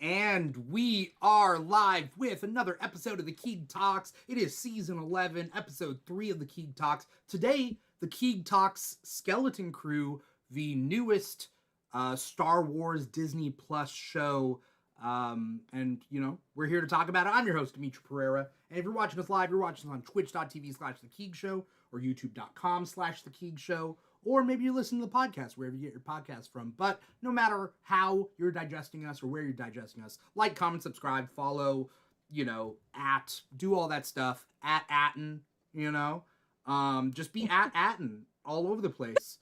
And we are live with another episode of the Keeg Talks. It is season 11, episode 3 of the Keeg Talks. Today, the Keeg Talks Skeleton Crew, the newest Star Wars Disney Plus show. We're here to talk about it. I'm your host, Dimithri Perera. And if you're watching us live, you're watching us on twitch.tv/The Keeg Show or youtube.com/The Keeg Show. Or maybe you listen to the podcast wherever you get your podcast from. But no matter how you're digesting us or where you're digesting us, like, comment, subscribe, follow, do all that stuff. @Atten, just be @Atten all over the place.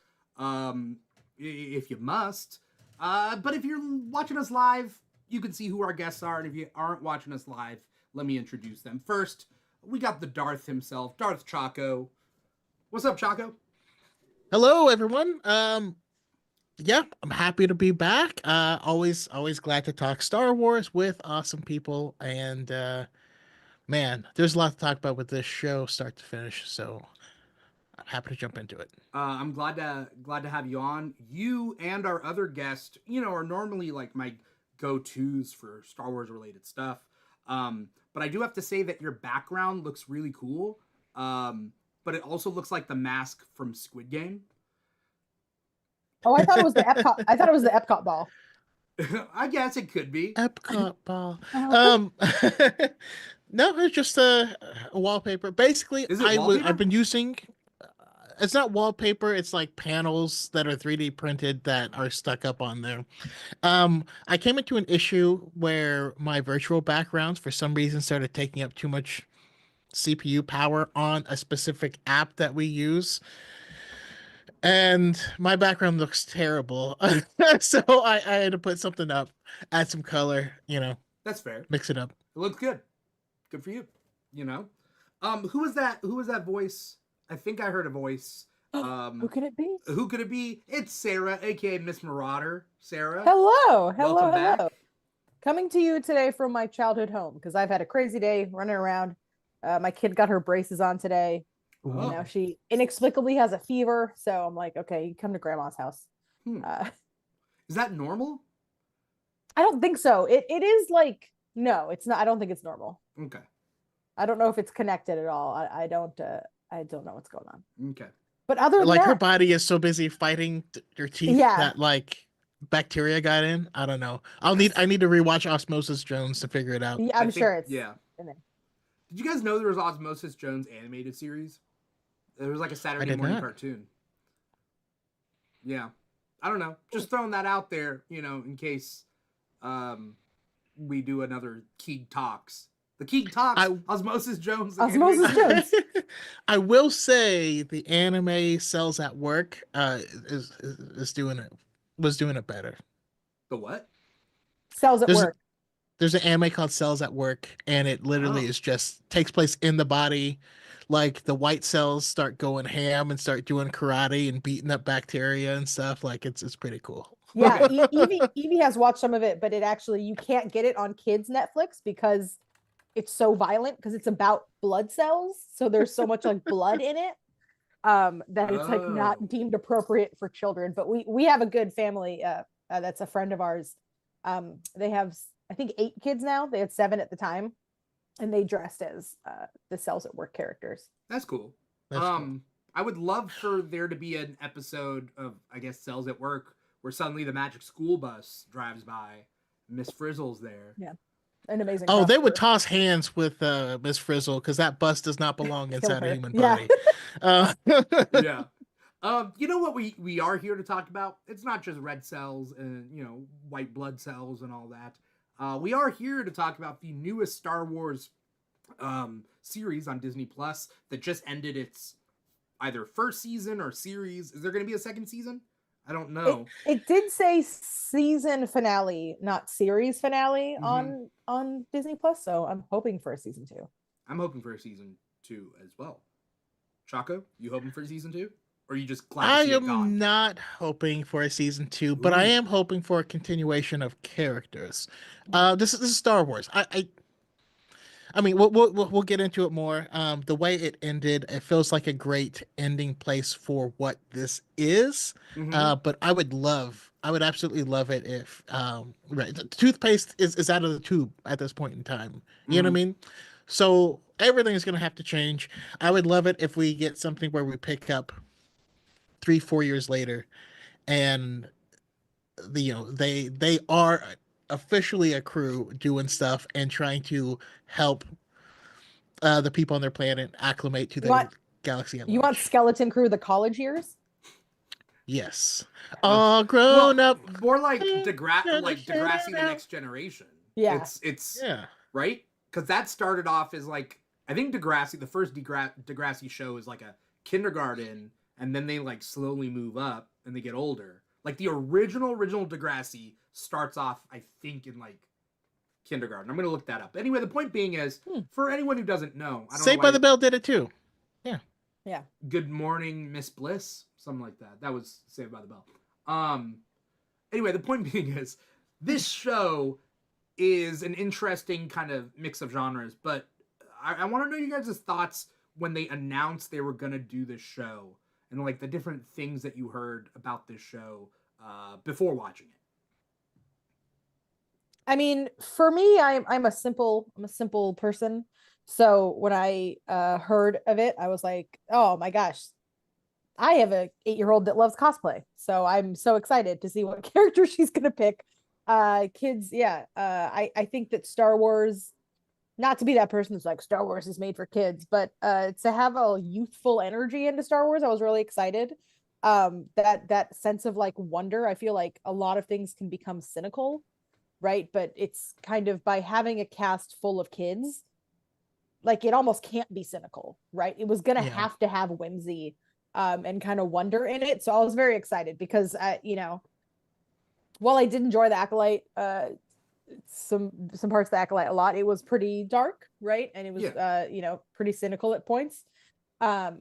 If you must. But if you're watching us live, you can see who our guests are. And if you aren't watching us live, let me introduce them. First, we got the Darth himself, DarthChoco. What's up, Choco? Hello, everyone. I'm happy to be back. Always glad to talk Star Wars with awesome people. And man, there's a lot to talk about with this show, start to finish. So I'm happy to jump into it. I'm glad to have you on. You and our other guest, are normally like my go-tos for Star Wars related stuff. But I do have to say that your background looks really cool. But it also looks like the mask from Squid Game. Oh, I thought it was the Epcot. I thought it was the Epcot ball. I guess it could be Epcot ball. No, it's just a wallpaper. Basically, I've been using. It's not wallpaper. It's like panels that are 3D printed that are stuck up on there. I came into an issue where my virtual backgrounds, for some reason, started taking up too much CPU power on a specific app that we use, and my background looks terrible. So I had to put something up, add some color, that's fair, mix it up. It looks good for you. Who was that voice? I think I heard a voice. Who could it be? It's Sara, aka Miss Marauder. Sara, hello. Welcome back. Coming to you today from my childhood home because I've had a crazy day running around. My kid got her braces on today. Oh. And now she inexplicably has a fever. So I'm like, okay, you come to grandma's house. Is that normal? I don't think so. It is like, no, it's not. I don't think it's normal. Okay. I don't know if it's connected at all. I don't know what's going on. Okay. But other than like that, her body is so busy fighting your teeth that like bacteria got in. I don't know. I need to rewatch Osmosis Jones to figure it out. Yeah, I'm sure it's in there. Did you guys know there was Osmosis Jones animated series? There was like a Saturday morning cartoon. Yeah. I don't know. Just throwing that out there, in case we do another Keeg Talks. The Keeg Talks, Osmosis Jones. I will say the anime Cells at Work was doing it better. The what? Cells at Work. There's an anime called Cells at Work, and it literally takes place in the body. Like the white cells start going ham and start doing karate and beating up bacteria and stuff. Like it's pretty cool. Yeah, Evie has watched some of it, but it actually, you can't get it on kids Netflix because it's so violent, because it's about blood cells. So there's so much like blood in it that it's like not deemed appropriate for children. But we have a good family that's a friend of ours. They have, I think, 8 kids now. They had 7 at the time, and they dressed as the Cells at Work characters. That's cool. Cool. I would love for there to be an episode of, I guess, Cells at Work where suddenly the magic school bus drives by. Miss Frizzle's there. Yeah. An amazing. Oh, they would toss hands with Miss Frizzle because that bus does not belong inside a human body. Yeah. You know what we are here to talk about? It's not just red cells and white blood cells and all that. We are here to talk about the newest Star Wars series on Disney Plus that just ended its either first season or series. Is there going to be a second season? I don't know. It did say season finale, not series finale on Disney Plus. So I'm hoping for a season 2. I'm hoping for a season 2 as well. Choco, you hoping for a season 2? Or are you just glad to see it gone? I am not hoping for a season 2, but I am hoping for a continuation of characters. This is Star Wars. I mean, we'll get into it more. The way it ended, it feels like a great ending place for what this is. Mm-hmm. But I would absolutely love it if, right, the toothpaste is out of the tube at this point in time. You know what I Mm-hmm. mean? So everything is going to have to change. I would love it if we get something where we pick up 3, 4 years later, and they are officially a crew doing stuff and trying to help the people on their planet acclimate to You the want galaxy at you want large. Skeleton Crew the college years? Yes, Uh, all well, grown up. more like Degrassi the Next Generation. Yeah. It's Yeah, right because that started off as like I think Degrassi the first Degrassi show is like a kindergarten, and then they like slowly move up and they get older. Like the original Degrassi starts off I think in like kindergarten. I'm gonna look that up. Anyway, the point being is for anyone who doesn't know, I don't know Saved by why. the Bell did it too. Yeah, Yeah. Good morning, Miss Bliss, something like that. That was Saved by the Bell. Um, anyway, the point being is this show is an interesting kind of mix of genres, but I want to know you guys' thoughts when they announced they were gonna do this show and like the different things that you heard about this show before watching it. I mean, for me, I'm a simple person. So when I heard of it, I was like, oh my gosh, I have a 8-year-old that loves cosplay. So I'm so excited to see what character she's gonna pick. Kids, yeah. I think that Star Wars, not to be that person that's like Star Wars is made for kids, but to have a youthful energy into Star Wars, I was really excited. That sense of like wonder, I feel like a lot of things can become cynical, right? But it's kind of by having a cast full of kids, like it almost can't be cynical, right? It was gonna yeah, have to have whimsy and kind of wonder in it. So I was very excited because while I did enjoy the Acolyte, some parts of the Acolyte a lot, it was pretty dark, right? And it was Yeah. pretty cynical at points. Um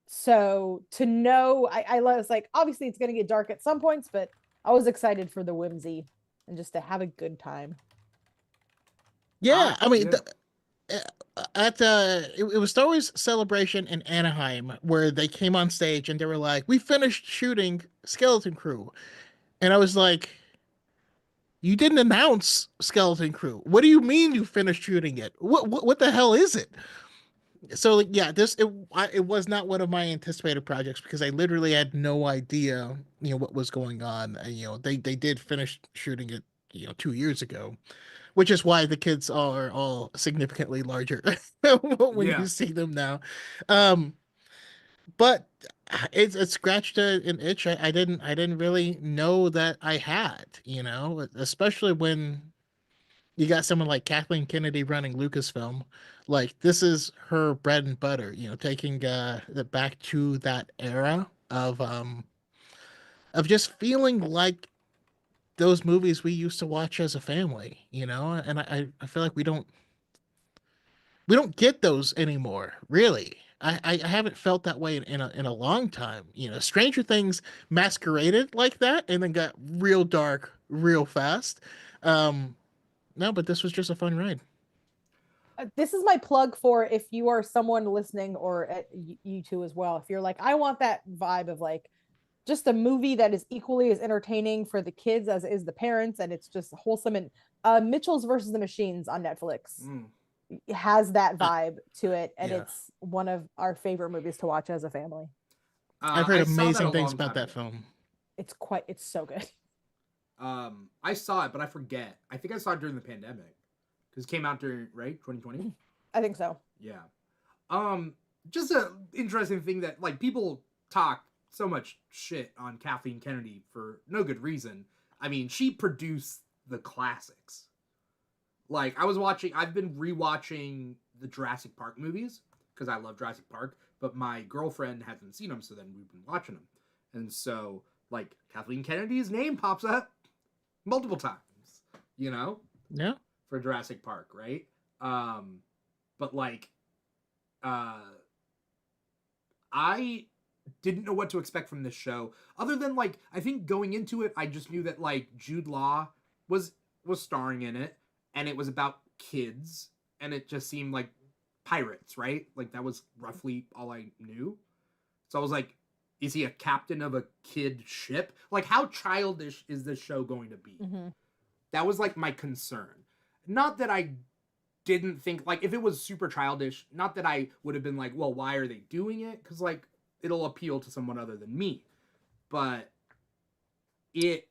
so to know, I was like, obviously it's gonna get dark at some points, but I was excited for the whimsy and just to have a good time. yeah. I mean, Yeah. at it was Star Wars Celebration in Anaheim where they came on stage and they were like, "We finished shooting Skeleton Crew," and I was like, "You didn't announce Skeleton Crew. What do you mean you finished shooting it? What the hell is it?" So like, yeah, it was not one of my anticipated projects because I literally had no idea, what was going on. And, they did finish shooting it, 2 years ago, which is why the kids are all significantly larger when you Yeah. see them now. Um, but it scratched an itch I didn't really know that I had, especially when you got someone like Kathleen Kennedy running Lucasfilm. Like this is her bread and butter, taking it back to that era of just feeling like those movies we used to watch as a family, and I feel like we don't get those anymore, really. I haven't felt that way in a long time. Stranger Things masqueraded like that and then got real dark real fast. Um, no, but this was just a fun ride. This is my plug for if you are someone listening or you two as well. If you're like, I want that vibe of like just a movie that is equally as entertaining for the kids as is the parents, and it's just wholesome. And Mitchell's versus the Machines on Netflix Mm. has that Uh, vibe to it, and yeah, it's one of our favorite movies to watch as a family. I've heard I saw that a amazing things long about time that ago. film. It's so good. I saw it, but I forget. I think I saw it during the pandemic because it came out during 2020. I think so. Yeah. Um, just a interesting thing that like people talk so much shit on Kathleen Kennedy for no good reason. I mean, she produced the classics. Like I've been rewatching the Jurassic Park movies because I love Jurassic Park, but my girlfriend hasn't seen them, so then we've been watching them. And so like Kathleen Kennedy's name pops up multiple times, you know, Yeah, for Jurassic Park, right? But like uh I didn't know what to expect from this show other than like I think going into it I just knew that like Jude Law was starring in it and it was about kids and it just seemed like pirates, right? Like that was roughly all I knew. So I was like, is he a captain of a kid ship? Like, how childish is this show going to be? Mm-hmm. That was like my concern. Not that I didn't think, like, if it was super childish, not that I would have been like, well, why are they doing it? Because, like, it'll appeal to someone other than me. But it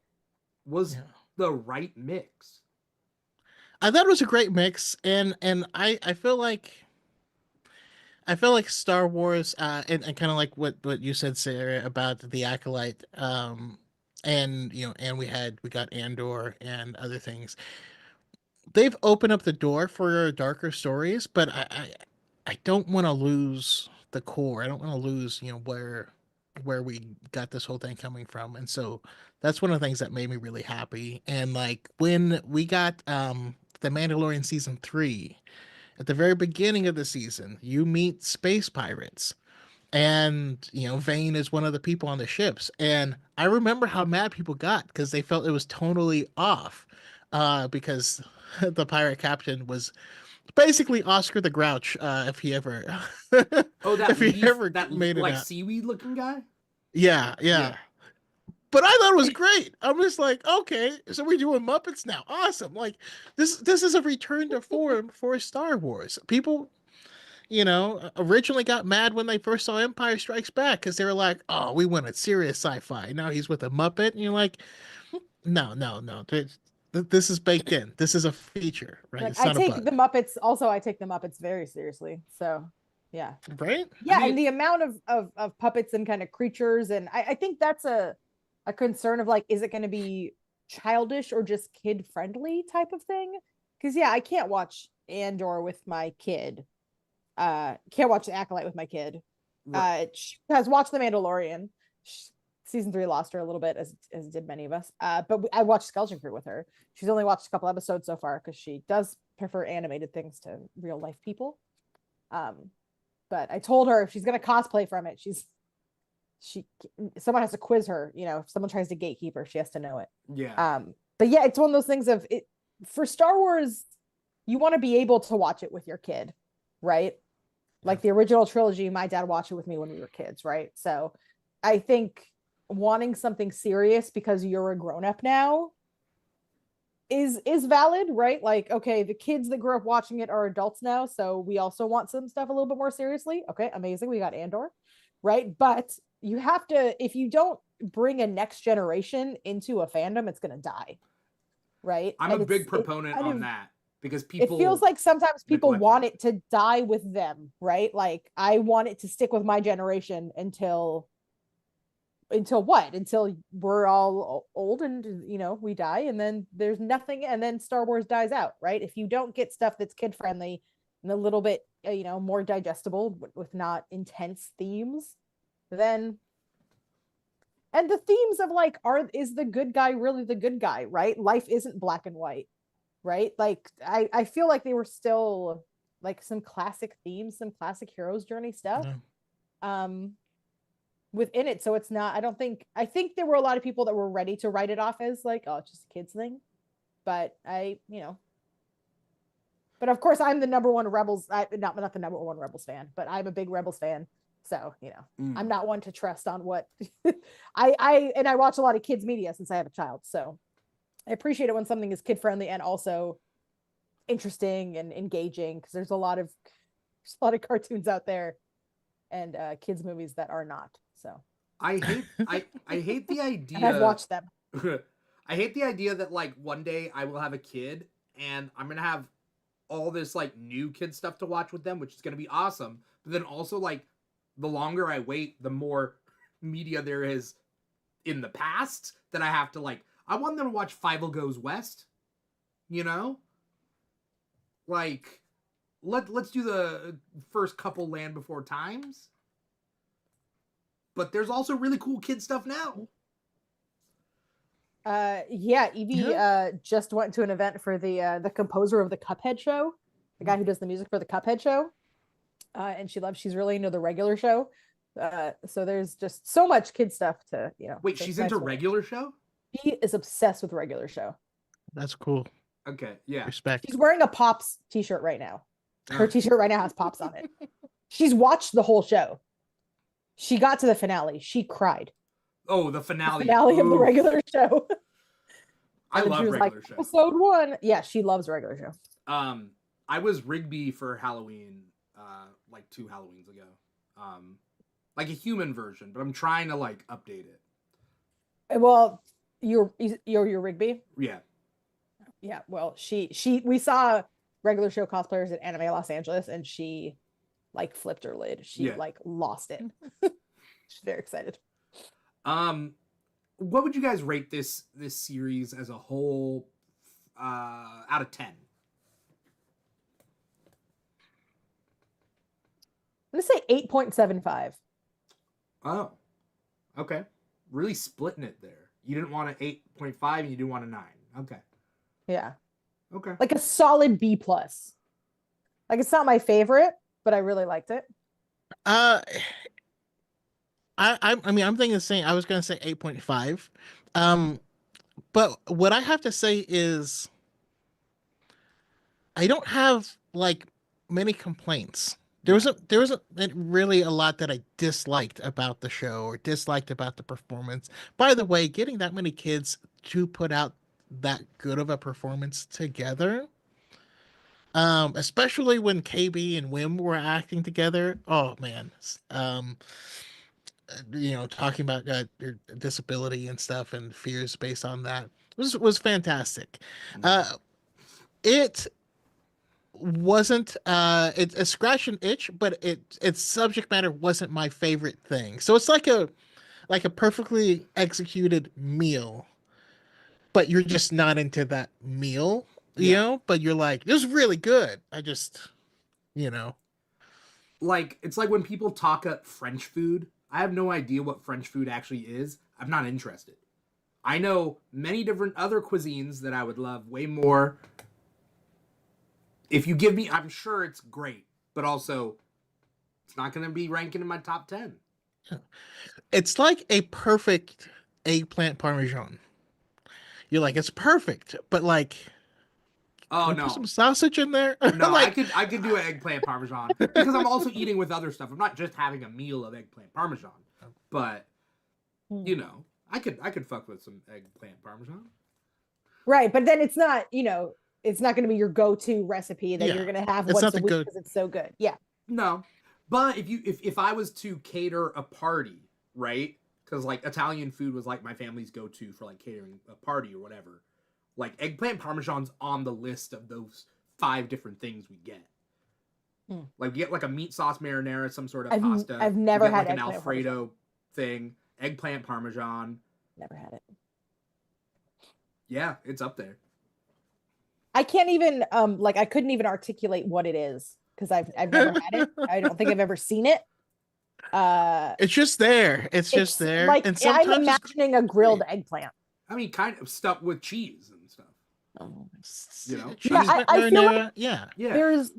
was the right mix. I thought it was a great mix, and I feel like Star Wars, and kind of like what you said, Sarah, about the Acolyte, and and we got Andor and other things. They've opened up the door for darker stories, but I don't want to lose the core. I don't want to lose where we got this whole thing coming from, and so that's one of the things that made me really happy. And like when we got the Mandalorian season 3, at the very beginning of the season, you meet space pirates, and Vane is one of the people on the ships, and I remember how mad people got because they felt it was totally off, because the pirate captain was basically Oscar the Grouch, if he ever Oh, that if he ever that made it like out. seaweed looking guy. Yeah. But I thought it was great. I'm just like, okay, so we're doing Muppets now. Awesome. Like this is a return to form for Star Wars. People, originally got mad when they first saw Empire Strikes Back because they were like, oh, we wanted serious sci-fi. Now he's with a Muppet, and you're like, no. This is baked in. This is a feature, right? Like, It's not a bug. I take the Muppets very seriously. So yeah. Right? Yeah, and the amount of puppets and kind of creatures, and I think that's a concern of like, is it going to be childish or just kid friendly type of thing? Because I can't watch Andor with my kid. Can't watch The Acolyte with my kid. Right. She has watched The Mandalorian. Season 3 lost her a little bit, as did many of us. But I watched Skeleton Crew with her. She's only watched a couple episodes so far because she does prefer animated things to real life people. But I told her if she's gonna cosplay from it, someone has to quiz her. If someone tries to gatekeep her, she has to know it. Yeah. But yeah, it's one of those things of it for Star Wars. You want to be able to watch it with your kid, right? Like the original trilogy, my dad watched it with me when we were kids, right? So I think wanting something serious because you're a grown-up now is valid, right? Like, okay, the kids that grew up watching it are adults now, so we also want some stuff a little bit more seriously. Okay, amazing. We got Andor, right? But you have to, if you don't bring a next generation into a fandom, it's going to die, right? I'm a big proponent on that because people, it feels like sometimes people want it to die with them, right? Like, I want it to stick with my generation until what? Until we're all old and we die, and then there's nothing, and then Star Wars dies out, right? If you don't get stuff that's kid friendly and a little bit more digestible with not intense themes, then, and the themes of like, is the good guy really the good guy, right? Life isn't black and white, right? Like I feel like they were still like some classic themes, some classic hero's journey stuff. Yeah. Within it, so it's not, I think there were a lot of people that were ready to write it off as like, oh, it's just a kids thing, but but of course I'm the number one Rebels, not the number one Rebels fan, but I'm a big Rebels fan, so I'm not one to trust on what I watch a lot of kids media since I have a child, so I appreciate it when something is kid friendly and also interesting and engaging, because there's a lot of cartoons out there and kids movies that are not. So I hate the idea. And I've watched them. I hate the idea that like one day I will have a kid and I'm gonna have all this like new kid stuff to watch with them, which is gonna be awesome. But then also like the longer I wait, the more media there is in the past that I have to like. I want them to watch Fievel Goes West. Like let's do the first couple Land Before Times. But there's also really cool kid stuff now. Evie just went to an event for the composer of the Cuphead show, the guy who does the music for the Cuphead show, and she's really into the regular show. So there's just so much kid stuff to Wait, she's into regular show? She is obsessed with regular show. That's cool. Okay, yeah. Respect. She's wearing a Pops t-shirt right now. Her t-shirt right now has Pops on it. She's watched the whole show. She got to the finale. She cried. Oh, the finale. The finale of the regular show. I love regular show. Episode 1. Yeah, she loves regular show. I was Rigby for Halloween, like 2 Halloweens ago. Like a human version, but I'm trying to like update it. Well, you're Rigby? Yeah. Yeah, well, we saw regular show cosplayers at Anime Los Angeles, and she like flipped her lid. She like lost it. She's very excited. What would you guys rate this series as a whole out of 10? I'm gonna say 8.75. Oh, okay. Really splitting it there. You didn't want an 8.5 and you didn't want a 9. Okay. Yeah. Okay. Like a solid B+. Like it's not my favorite, but I really liked it. I mean, I'm thinking the same. I was gonna say 8.5. But what I have to say is I don't have like many complaints. There wasn't really a lot that I disliked about the show or disliked about the performance. By the way, getting that many kids to put out that good of a performance together, especially when KB and Wim were acting together. Oh man, talking about their disability and stuff and fears based on that was fantastic. It wasn't it's a scratch and itch, but its subject matter wasn't my favorite thing. So it's like a perfectly executed meal, but you're just not into that meal, you know, but you're like, this is really good. I just, like, it's like when people talk up French food. I have no idea what French food actually is. I'm not interested. I know many different other cuisines that I would love way more. If you give me, I'm sure it's great, but also it's not going to be ranking in my top 10. It's like a perfect eggplant parmesan. You're like, it's perfect, but like, oh no, put some sausage in there. No, like... I could do an eggplant parmesan because I'm also eating with other stuff. I'm not just having a meal of eggplant parmesan, but I could fuck with some eggplant parmesan. Right, but then it's not, it's not going to be your go-to recipe that you're going to have once a week because it's so good. Yeah. No, but if I was to cater a party, right? Because like Italian food was like my family's go-to for like catering a party or whatever. Like eggplant parmesan's on the list of those 5 different things we get. Like we get like a meat sauce marinara, some sort of pasta. I've never had like an Alfredo thing. Eggplant parmesan. Never had it. Yeah, it's up there. I can't even I couldn't even articulate what it is because I've never had it. I don't think I've ever seen it. It's just there. It's just there. Like, and sometimes I'm imagining a grilled eggplant. I mean, kind of stuffed with cheese and stuff. Cheese, I feel like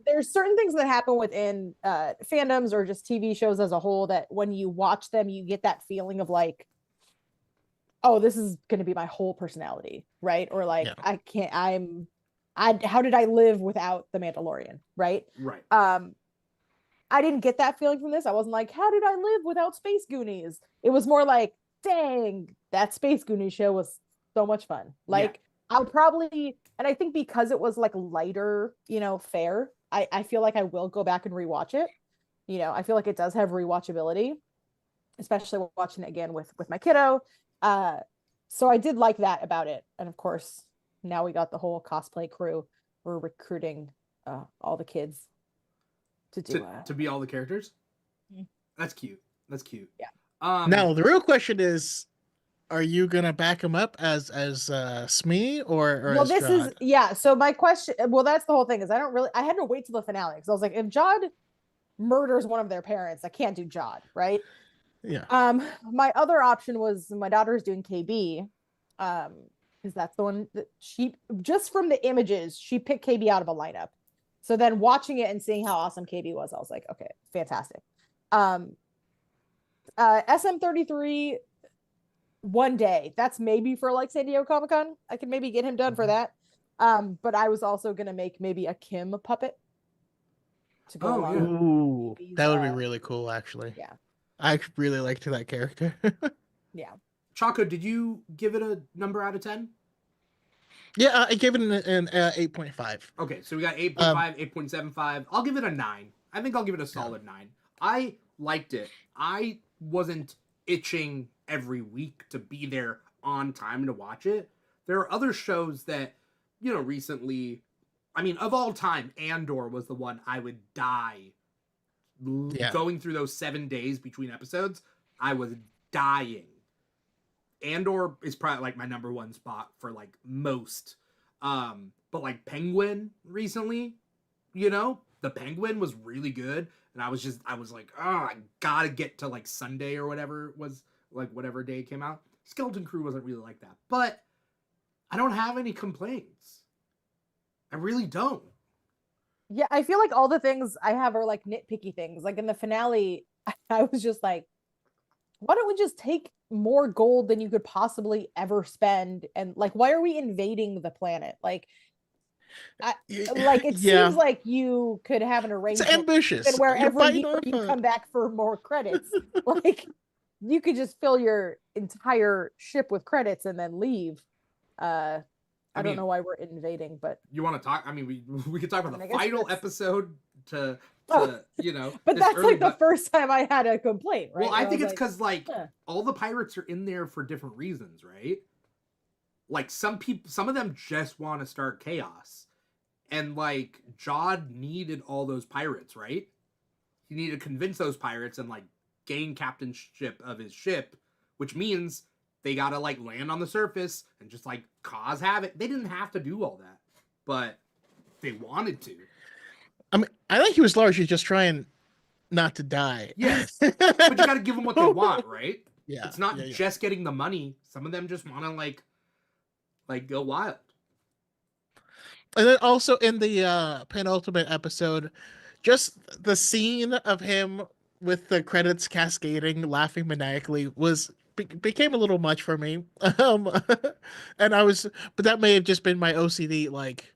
there's certain things that happen within fandoms or just TV shows as a whole that when you watch them, you get that feeling of like, oh, this is going to be my whole personality, right? Or like, how did I live without the Mandalorian, right? Right. I didn't get that feeling from this. I wasn't like, how did I live without Space Goonies? It was more like, dang, that Space Goonies show was so much fun. Like, I'll probably, and I think because it was like lighter, fare, I feel like I will go back and rewatch it. I feel like it does have rewatchability, especially watching it again with my kiddo. So I did like that about it. And of course, now we got the whole cosplay crew. We're recruiting all the kids to be all the characters. That's cute. Yeah. Now the real question is, are you gonna back him up as Smee or well, as this Jod? is so my question, well, that's the whole thing, is I had to wait till the finale because I was like, if Jod murders one of their parents, I can't do Jod, right? Yeah. My other option was my daughter's doing KB, because that's the one that she, just from the images, she picked KB out of a lineup. So then watching it and seeing how awesome KB was, I was like, okay, fantastic. SM33 one day, that's maybe for like San Diego Comic-Con. I could maybe get him done for that. But I was also gonna make maybe a Kim puppet. to go along. yeah. Ooh, These, that would be really cool, actually. Yeah. I really liked that character. Yeah. Choco, did you give it a number out of 10? Yeah, I gave it an 8.5. Okay, so we got 8.5, 8.75. I'll give it a 9. I think I'll give it a solid 9. I liked it. I wasn't itching every week to be there on time to watch it. There are other shows that, recently, I mean, of all time, Andor was the one I would die going through those 7 days between episodes. I was dying. Andor is probably like my number one spot for like most. But like Penguin recently, the Penguin was really good. And I was like, oh, I gotta get to like Sunday or whatever it was, like whatever day it came out. Skeleton Crew wasn't really like that. But I don't have any complaints. I really don't. Yeah, I feel like all the things I have are like nitpicky things. Like in the finale, I was just like, why don't we just take more gold than you could possibly ever spend? And like, why are we invading the planet? Like, it seems like you could have an arrangement. It's ambitious. And where every year you come back for more credits. Like, you could just fill your entire ship with credits and then leave. I don't know why we're invading, but you want to talk? I mean, we could talk about the final episode to but that's like the first time I had a complaint, right? Well, I think it's because all the pirates are in there for different reasons, right? Like some of them just want to start chaos, and like Jod needed all those pirates, right? He needed to convince those pirates and like gain captainship of his ship, which means they gotta like land on the surface and just like cause havoc. They didn't have to do all that, but they wanted to. I mean, I think he was largely just trying not to die. Yes, but you got to give them what they want, right? Yeah, it's not just getting the money. Some of them just want to like go wild. And then also in the penultimate episode, just the scene of him with the credits cascading, laughing maniacally became a little much for me. And but that may have just been my OCD, like,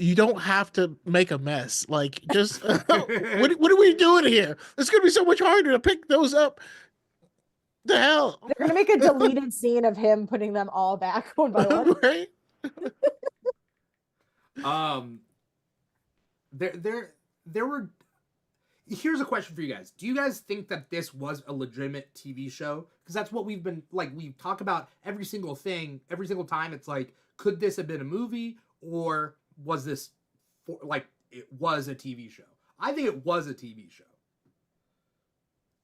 you don't have to make a mess. Like, just what are we doing here? It's gonna be so much harder to pick those up. The hell? They're gonna make a deleted scene of him putting them all back one by one. Right? There were. Here's a question for you guys. Do you guys think that this was a legitimate TV show? Because that's what we've been like. We talk about every single thing, every single time. It's like, could this have been a movie, or was this it was a TV show? I think it was a TV show.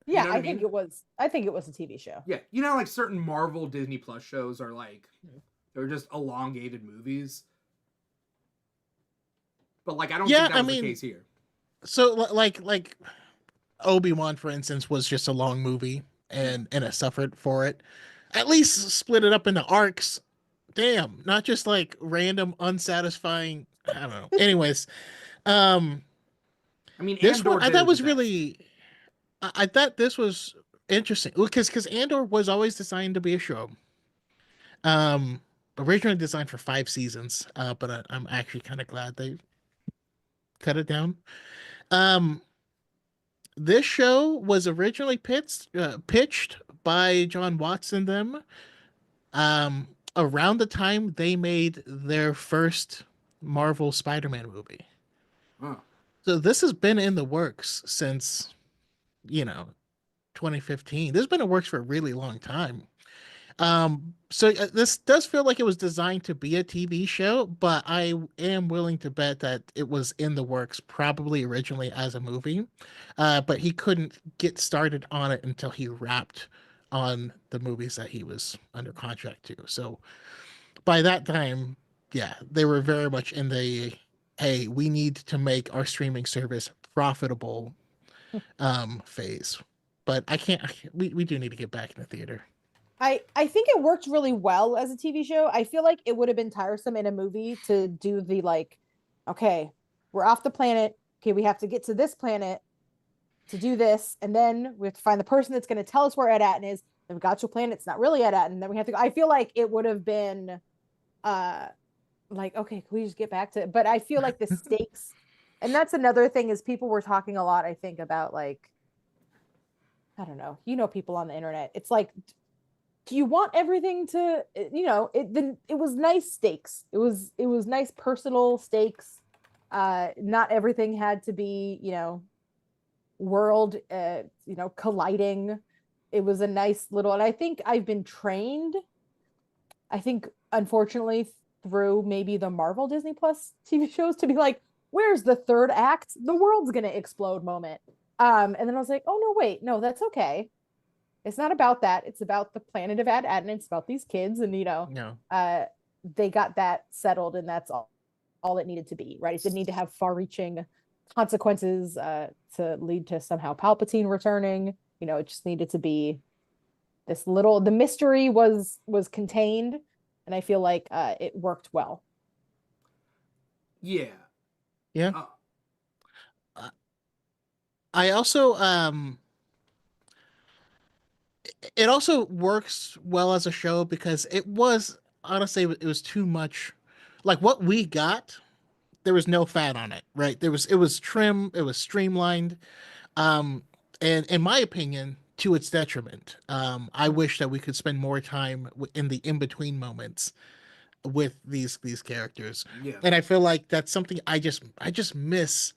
Yeah, I think it was a TV show. Yeah, like certain Marvel Disney Plus shows are like, they're just elongated movies. But like, I don't think that was the case here. So like Obi-Wan, for instance, was just a long movie and I suffered for it. At least split it up into arcs. Damn, not just like random unsatisfying. I don't know. Anyways, I mean, this one I thought was really. I thought this was interesting because Andor was always designed to be a show. Originally designed for 5 seasons, but I'm actually kind of glad they cut it down. This show was originally pitched by John Watts and them. Around the time they made their first Marvel Spider-Man movie. Huh. So this has been in the works since, 2015. This has been in the works for a really long time. So this does feel like it was designed to be a TV show, but I am willing to bet that it was in the works probably originally as a movie. But he couldn't get started on it until he wrapped on the movies that he was under contract to. So by that time, yeah, they were very much in the, hey, we need to make our streaming service profitable phase. But we do need to get back in the theater. I think it worked really well as a TV show. I feel like it would have been tiresome in a movie to do the like, okay, we're off the planet. Okay, we have to get to this planet to do this, and then we have to find the person that's going to tell us where Ed Atten is. Then we got to a planet, it's not really Ed Atten. Then we have to go. I feel like it would have been like, okay, can we just get back to it? But I feel like the stakes And that's another thing is people were talking a lot, I think, about like, I don't know, people on the internet. It's like, do you want everything to, it was nice stakes. It was nice personal stakes. Not everything had to be, world, colliding. It was a nice little, and I think I've been trained, I think, unfortunately, through maybe the Marvel Disney Plus TV shows to be like, where's the third act? The world's gonna explode moment. And then I was like, oh no, wait, no, that's okay. It's not about that. It's about the planet of Ad, and it's about these kids, and No. they got that settled, and that's all it needed to be, right? It didn't need to have far-reaching consequences to lead to somehow Palpatine returning. It just needed to be this little. The mystery was contained, and I feel like it worked well. Yeah. I also it also works well as a show because it was honestly it was too much. Like what we got, there was no fat on it, right? It was trim, it was streamlined. And in my opinion, to its detriment. I wish that we could spend more time in the in between moments with these characters. Yeah. And I feel like that's something I just miss.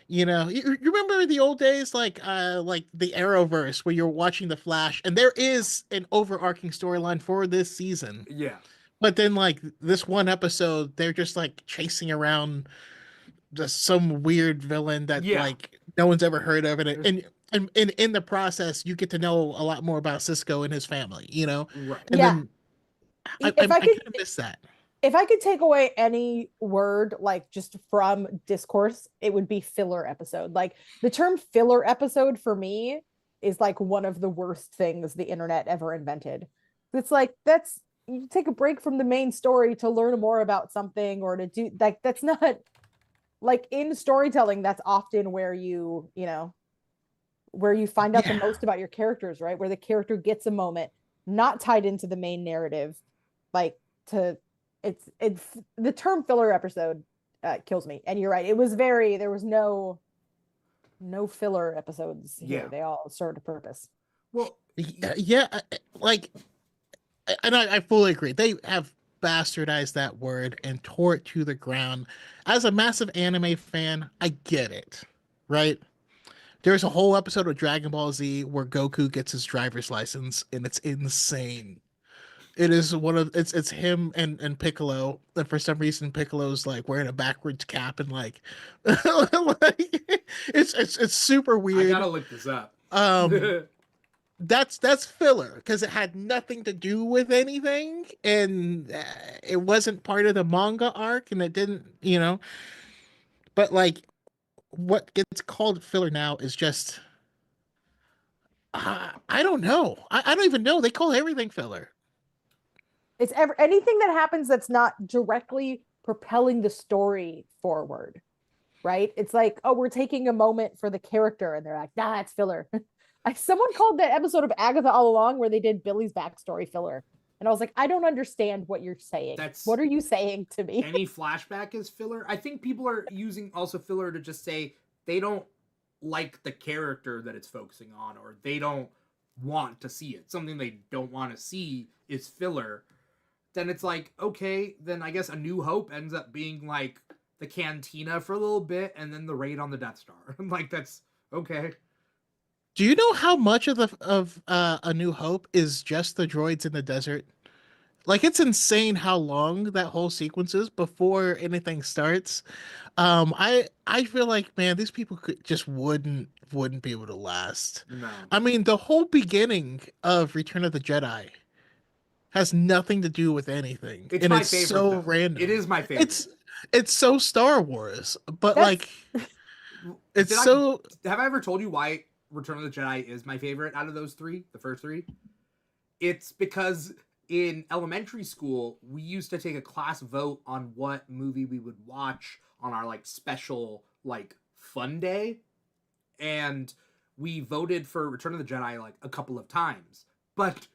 You remember the old days, like the Arrowverse, where you're watching the Flash, and there is an overarching storyline for this season. Yeah. But then, like this one episode, they're just like chasing around just some weird villain that like no one's ever heard of, and in the process, you get to know a lot more about Cisco and his family. Right. And then I kind of miss that. If I could take away any word, like just from discourse, it would be filler episode. Like the term filler episode for me is like one of the worst things the internet ever invented. It's like, you take a break from the main story to learn more about something or to do like, that's not like in storytelling. That's often where where you find out the most about your characters, right? Where the character gets a moment not tied into the main narrative, like it's the term filler episode kills me. And you're right, there was no filler episodes here. They all served a purpose. Well, like, and I fully agree, they have bastardized that word and tore it to the ground. As a massive anime fan, I get it, right? There's a whole episode of Dragon Ball Z where Goku gets his driver's license, and it's insane. It is it's him and Piccolo, and for some reason Piccolo's like wearing a backwards cap and like, like it's super weird. I gotta look this up. That's filler because it had nothing to do with anything, and it wasn't part of the manga arc, and it didn't, But like, what gets called filler now is just, I don't know. I don't even know. They call everything filler. It's anything that happens that's not directly propelling the story forward, right? It's like, oh, we're taking a moment for the character, and they're like, nah, it's filler. Someone called that episode of Agatha All Along where they did Billy's backstory filler. And I was like, I don't understand what you're saying. What are you saying to me? Any flashback is filler. I think people are using also filler to just say they don't like the character that it's focusing on, or they don't want to see it. Something they don't want to see is filler. Then it's like, okay, then I guess A New Hope ends up being like the cantina for a little bit, and then the raid on the Death Star. Like, that's okay. Do you know how much of A New Hope is just the droids in the desert? Like, it's insane how long that whole sequence is before anything starts. I feel like, man, these people wouldn't be able to last. No. I mean, the whole beginning of Return of the Jedi has nothing to do with anything. It's my favorite, so though. Random. It is my favorite. It's so Star Wars, but like, have I ever told you why Return of the Jedi is my favorite out of those three, the first three? It's because in elementary school, we used to take a class vote on what movie we would watch on our like special like fun day. And we voted for Return of the Jedi like a couple of times, but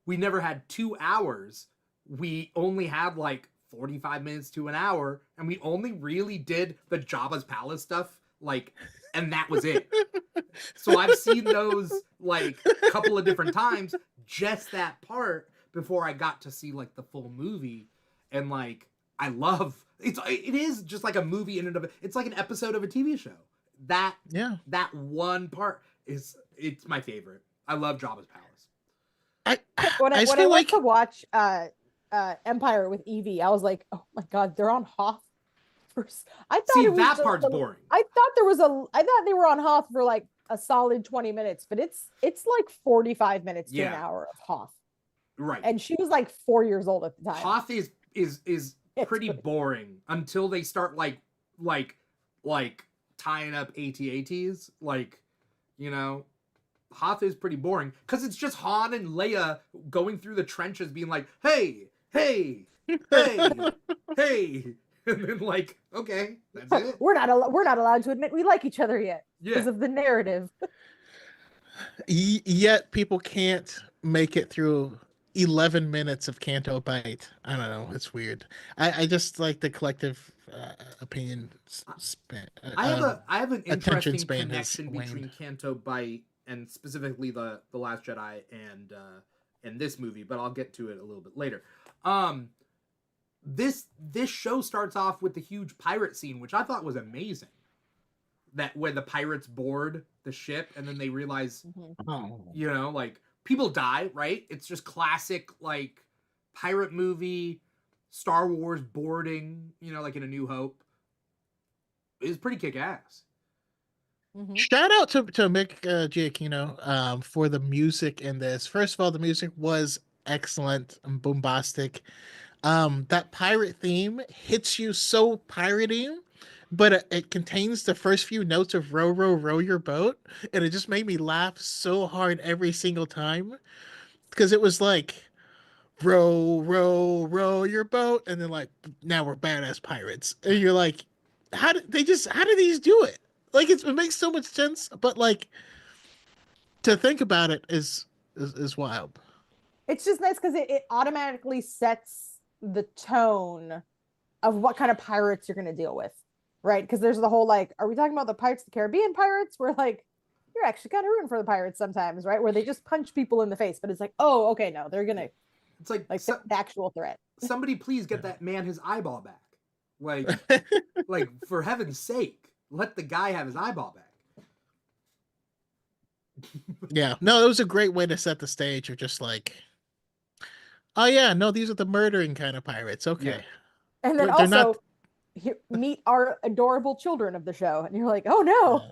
we never had 2 hours. We only had like 45 minutes to an hour, and we only really did the Jabba's Palace stuff, like, and that was it. So I've seen those like a couple of different times, just that part, before I got to see like the full movie. And like, I love it is just like a movie in and of it. It's like an episode of a TV show. That one part it's my favorite. I love Jabba's Palace. When I went to watch Empire with Evie, I was like, oh my god, they're on Hoth first. I thought that part's boring. I thought they were on Hoth for like a solid 20 minutes, but it's like 45 minutes to an hour of Hoth. Right. And she was like 4 years old at the time. Hoth is pretty boring until they start like tying up AT-ATs. Like, you know, Hoth is pretty boring because it's just Han and Leia going through the trenches being like, hey, hey, hey, hey. And then like, okay, that's it. We're not allowed to admit we like each other yet because of the narrative. Yet people can't make it through 11 minutes of Canto Bite. I don't know. It's weird. I just like the collective opinion span. I have an interesting connection between Canto Bite and specifically the Last Jedi and this movie, but I'll get to it a little bit later. This show starts off with the huge pirate scene, which I thought was amazing. That when the pirates board the ship and then they realize, you know, like people die, right? It's just classic like pirate movie, Star Wars boarding, you know, like in A New Hope. It's pretty kick-ass. Mm-hmm. Shout out to Mick Giacchino for the music in this. First of all, the music was excellent and bombastic. That pirate theme hits you so piratey, but it contains the first few notes of row, row, row your boat. And it just made me laugh so hard every single time. Because it was like, row, row, row your boat. And then like, now we're badass pirates. And you're like, how do these do it? Like, it makes so much sense. But like, to think about it is wild. It's just nice because it automatically sets the tone of what kind of pirates you're going to deal with, right? Because there's the whole like, are we talking about the Pirates of the Caribbean pirates where like you're actually kind of rooting for the pirates sometimes, right? Where they just punch people in the face, but it's like, oh, okay, no, they're gonna, it's like the actual threat. Somebody please get that man his eyeball back, like like for heaven's sake, let the guy have his eyeball back. Yeah, no, it was a great way to set the stage of just like, oh yeah, no, these are the murdering kind of pirates. Okay. Yeah. And then also meet our adorable children of the show. And you're like, oh no.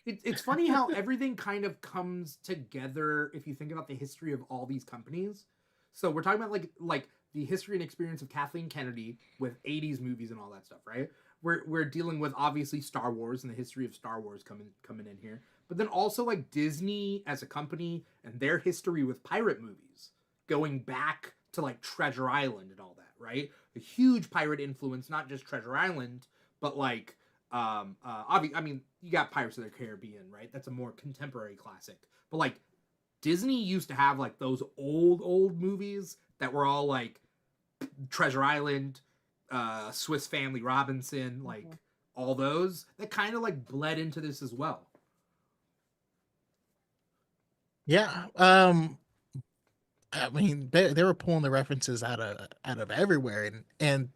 It's funny how everything kind of comes together if you think about the history of all these companies. So we're talking about like the history and experience of Kathleen Kennedy with 80s movies and all that stuff, right? We're dealing with obviously Star Wars and the history of Star Wars coming in here. But then also like Disney as a company and their history with pirate movies. Going back to like Treasure Island and all that, right? A huge pirate influence, not just Treasure Island, but like, I mean, you got Pirates of the Caribbean, right? That's a more contemporary classic. But like, Disney used to have like those old movies that were all like Treasure Island, Swiss Family Robinson, like all those that kind of like bled into this as well. Yeah. I mean, they were pulling the references out of everywhere, and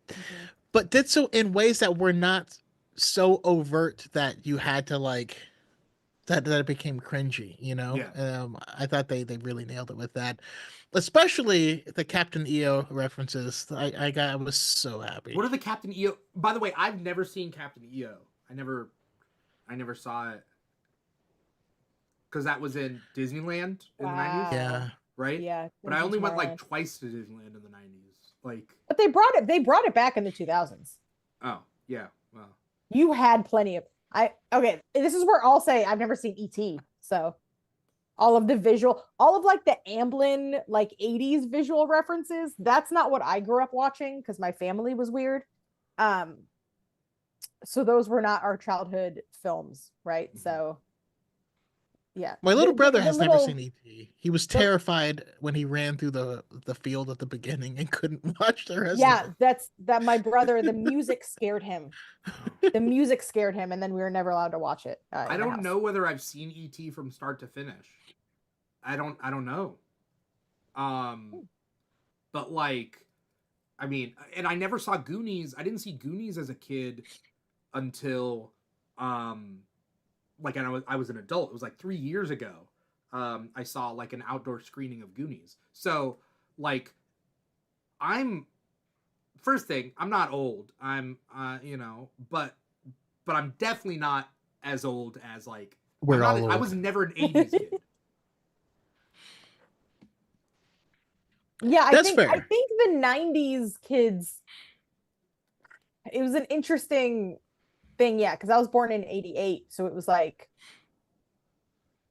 but did so in ways that were not so overt that you had to like that it became cringy, you know. Yeah. I thought they really nailed it with that, especially the Captain EO references. I was so happy. What are the Captain EO? By the way, I've never seen Captain EO. I never saw it because that was in Disneyland in the 90s. Yeah. Right? Yeah. But I only went like twice to Disneyland in the 90s. Like, but they brought it back in the 2000s. Oh, yeah. Well, you had plenty of okay, this is where I'll say I've never seen ET. So all of like the Amblin like 80s visual references, that's not what I grew up watching because my family was weird. So those were not our childhood films, right? Mm-hmm. So Yeah. My little brother has never little, seen E.T. He was terrified when he ran through the field at the beginning and couldn't watch the rest of it. that's my brother, the music scared him. The music scared him, and then we were never allowed to watch it. I don't know whether I've seen E.T. from start to finish. I don't know. But like, I mean, and I never saw Goonies. I didn't see Goonies as a kid until, like, I was an adult. It was like 3 years ago. I saw like an outdoor screening of Goonies. So, like, first thing, I'm not old. I'm, but I'm definitely not as old as like. I was never an 80s kid. Yeah, I think the 90s kids, it was an interesting thing, yeah, because I was born in 88, so it was like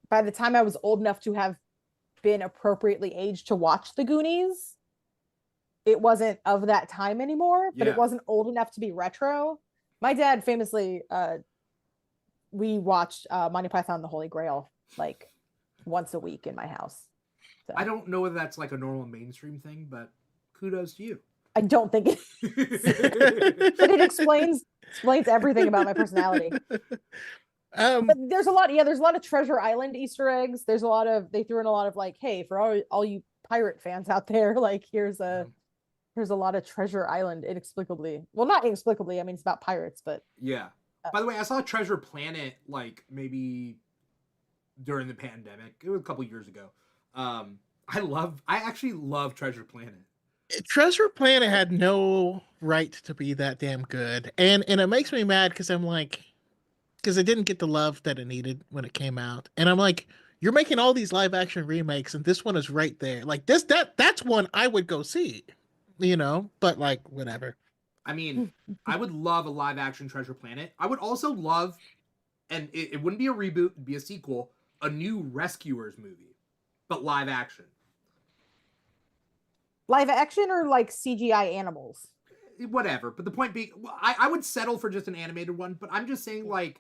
by the time I was old enough to have been appropriately aged to watch the Goonies, it wasn't of that time anymore, but it wasn't old enough to be retro. My dad famously, we watched Monty Python and the Holy Grail like once a week in my house. So. I don't know whether that's like a normal mainstream thing, but kudos to you. I don't think it is. But it explains everything about my personality. But there's a lot of Treasure Island Easter eggs. They threw in a lot of like, hey, for all you pirate fans out there, like here's a lot of Treasure Island inexplicably. Well, not inexplicably. I mean, it's about pirates, but yeah. By the way, I saw Treasure Planet like maybe during the pandemic. It was a couple years ago. I actually love Treasure Planet. Treasure Planet had no right to be that damn good, and it makes me mad because I'm like, because it didn't get the love that it needed when it came out, and I'm like, you're making all these live action remakes, and this one is right there. Like that's one I would go see, but like whatever. I mean, I would love a live action Treasure Planet. I would also love, and it wouldn't be a reboot, it'd be a sequel, a new Rescuers movie, but live action. Live action or like CGI animals? Whatever. But the point being, I would settle for just an animated one, but I'm just saying, like,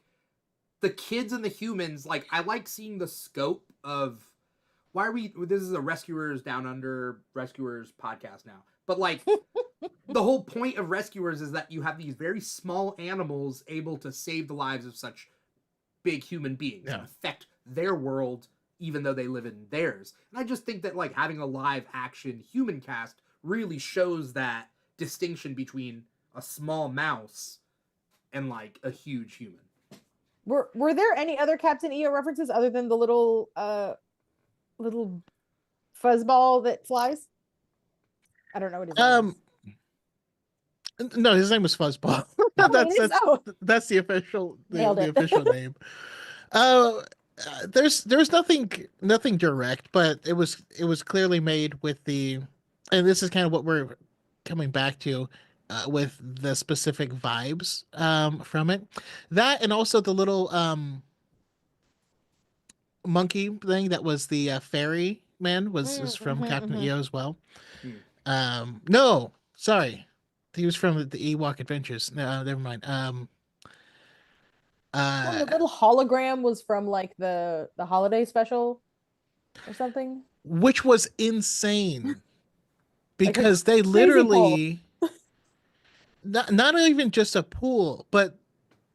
the kids and the humans, like, I like seeing the scope of, this is a Rescuers Down Under Rescuers podcast now. But, like, the whole point of Rescuers is that you have these very small animals able to save the lives of such big human beings and affect their world even though they live in theirs. And I just think that, like, having a live action human cast really shows that distinction between a small mouse and, like, a huge human. Were there any other Captain EO references other than the little fuzzball that flies? I don't know what his name is. No, his name was Fuzzball. That's the official official name. There's nothing direct, but it was clearly made with and this is kind of what we're coming back to, with the specific vibes from it. That and also the little monkey thing that was the fairy man was from Captain EO as well. No, sorry. He was from the Ewok Adventures. No, never mind. The little hologram was from like the holiday special or something, which was insane because they literally not even just a pool, but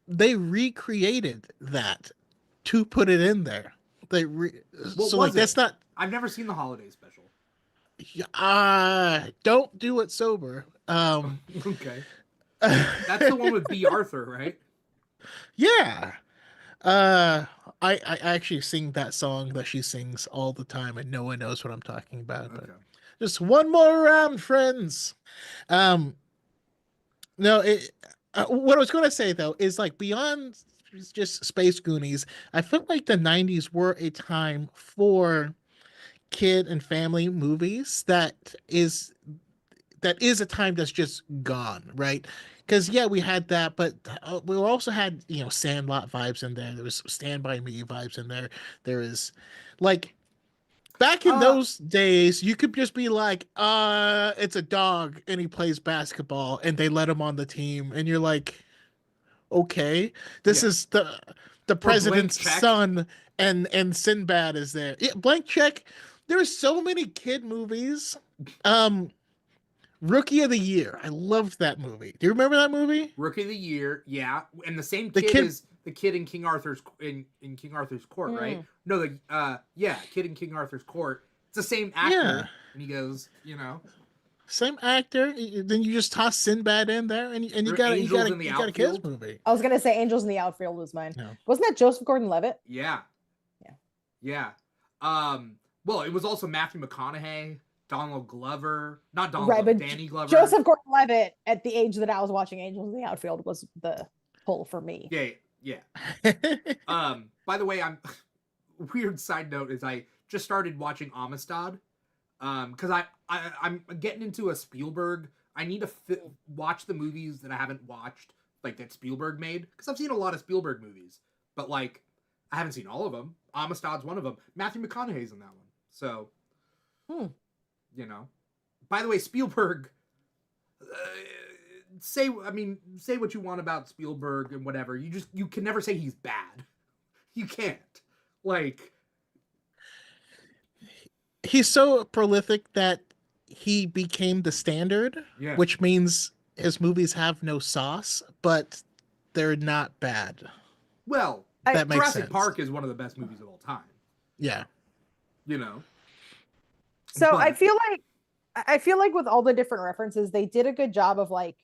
they recreated that to put it in there. That's not. I've never seen the holiday special. Don't do it sober. Okay. That's the one with B. Arthur, right? Yeah. I actually sing that song that she sings all the time, and no one knows what I'm talking about. But just one more round, friends. No, what I was going to say though is like beyond just Space Goonies, I felt like the 90s were a time for kid and family movies that is a time that's just gone, right? Because we had that, but we also had Sandlot vibes in there. There was Stand By Me vibes in there. There is like back in those days, you could just be like, it's a dog and he plays basketball, and they let him on the team, and you're like, okay, this is the president's son, and Sinbad is there. Yeah, Blank Check. There are so many kid movies. Rookie of the Year. I loved that movie. Do you remember that movie? Rookie of the Year, yeah. And the same The kid kid- is the kid in King Arthur's in King Arthur's court, right? No, kid in King Arthur's court. It's the same actor, Yeah. and he goes, you know, Same actor. Then you just toss Sinbad in there, and you got a kids movie. I was gonna say Angels in the Outfield was mine. No. Wasn't that Joseph Gordon-Levitt? Yeah. Well, it was also Matthew McConaughey, Donald Glover, not Donald Glover, but Danny Glover. Joseph Gordon-Levitt at the age that I was watching Angels in the Outfield was the pull for me. Yeah. By the way, weird side note is I just started watching Amistad. Because I'm getting into a Spielberg. I need to watch the movies that I haven't watched, like that Spielberg made. Because I've seen a lot of Spielberg movies, but like I haven't seen all of them. Amistad's one of them. Matthew McConaughey's in that one. So, you know. By the way, Spielberg. Say what you want about Spielberg and whatever. You can never say he's bad. You can't. Like. He's so prolific that he became the standard, which means his movies have no sauce, but they're not bad. Well, that makes Jurassic sense. Park is one of the best movies of all time. Yeah. You know. So I feel like with all the different references, they did a good job of like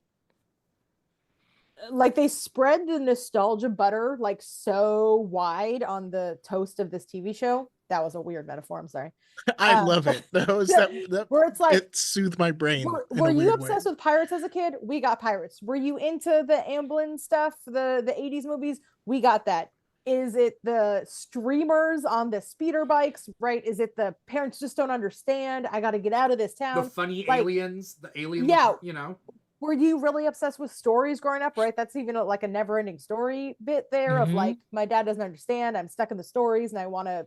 they spread the nostalgia butter like so wide on the toast of this TV show. That was a weird metaphor. I'm sorry. I love it. That where it's like it soothed my brain. Were you obsessed with pirates as a kid? We got pirates. Were you into the Amblin stuff, the 80s movies? We got that. Is it the streamers on the speeder bikes, right? Is it the parents just don't understand? I got to get out of this town. The funny aliens, the aliens, you know. Were you really obsessed with stories growing up, right? That's even like a never-ending story bit there of like, my dad doesn't understand. I'm stuck in the stories and I want to,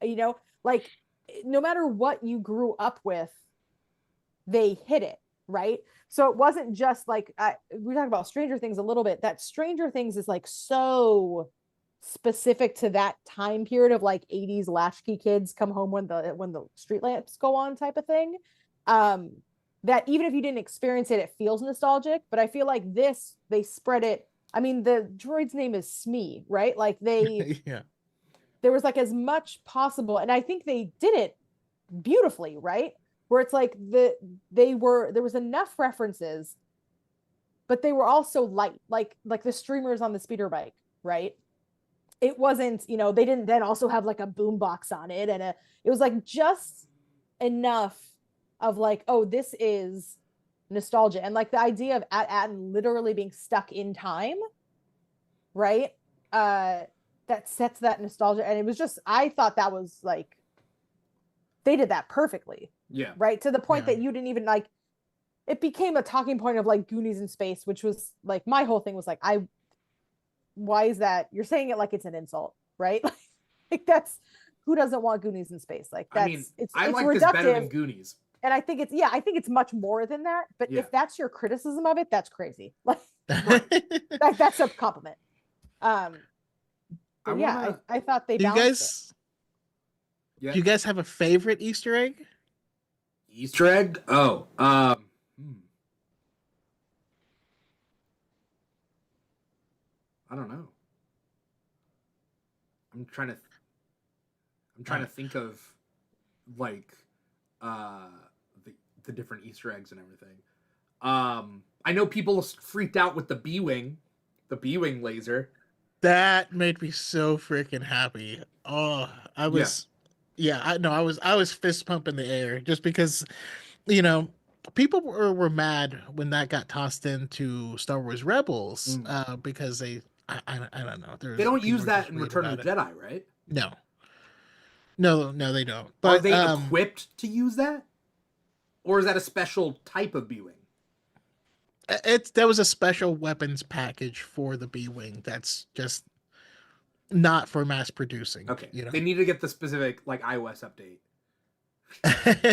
you know, like no matter what you grew up with, they hit it, right? So it wasn't just like, we talked about Stranger Things a little bit. That Stranger Things is like so specific to that time period of like 80s latchkey kids come home when the street lamps go on type of thing. That even if you didn't experience it, it feels nostalgic. But I feel like this, they spread it. I mean, the droid's name is Smee, right? Like they, there was like as much possible. And I think they did it beautifully, right? Where it's like there was enough references, but they were also light, like the streamers on the speeder bike, right? It wasn't, you know, they didn't then also have like a boombox on it. And it was like just enough of like, oh, this is nostalgia. And like the idea of Atten literally being stuck in time, right? That sets that nostalgia. And it was just, I thought that was like, they did that perfectly. Yeah. Right. To the point that you didn't even like, it became a talking point of like Goonies in space, which was like, my whole thing was like, why is that? You're saying it like it's an insult, right? Like that's, who doesn't want Goonies in space? Like that's, I mean, it's I like reductive. this better than Goonies. And I think it's much more than that. But if that's your criticism of it, that's crazy. Like, that's a compliment. I thought they balanced it. Do you guys have a favorite Easter egg? Easter egg? Oh, I don't know. I'm trying to think of like the different Easter eggs and everything. I know people freaked out with the B-wing laser. That made me so freaking happy. Oh, I was I was fist pumping the air just because, you know, people were mad when that got tossed into Star Wars Rebels because I don't know. They don't use that in Return of the Jedi, right? No, they don't. But are they equipped to use that, or is that a special type of B-wing? There was a special weapons package for the B-wing that's just not for mass producing. Okay, you know? They need to get the specific like iOS update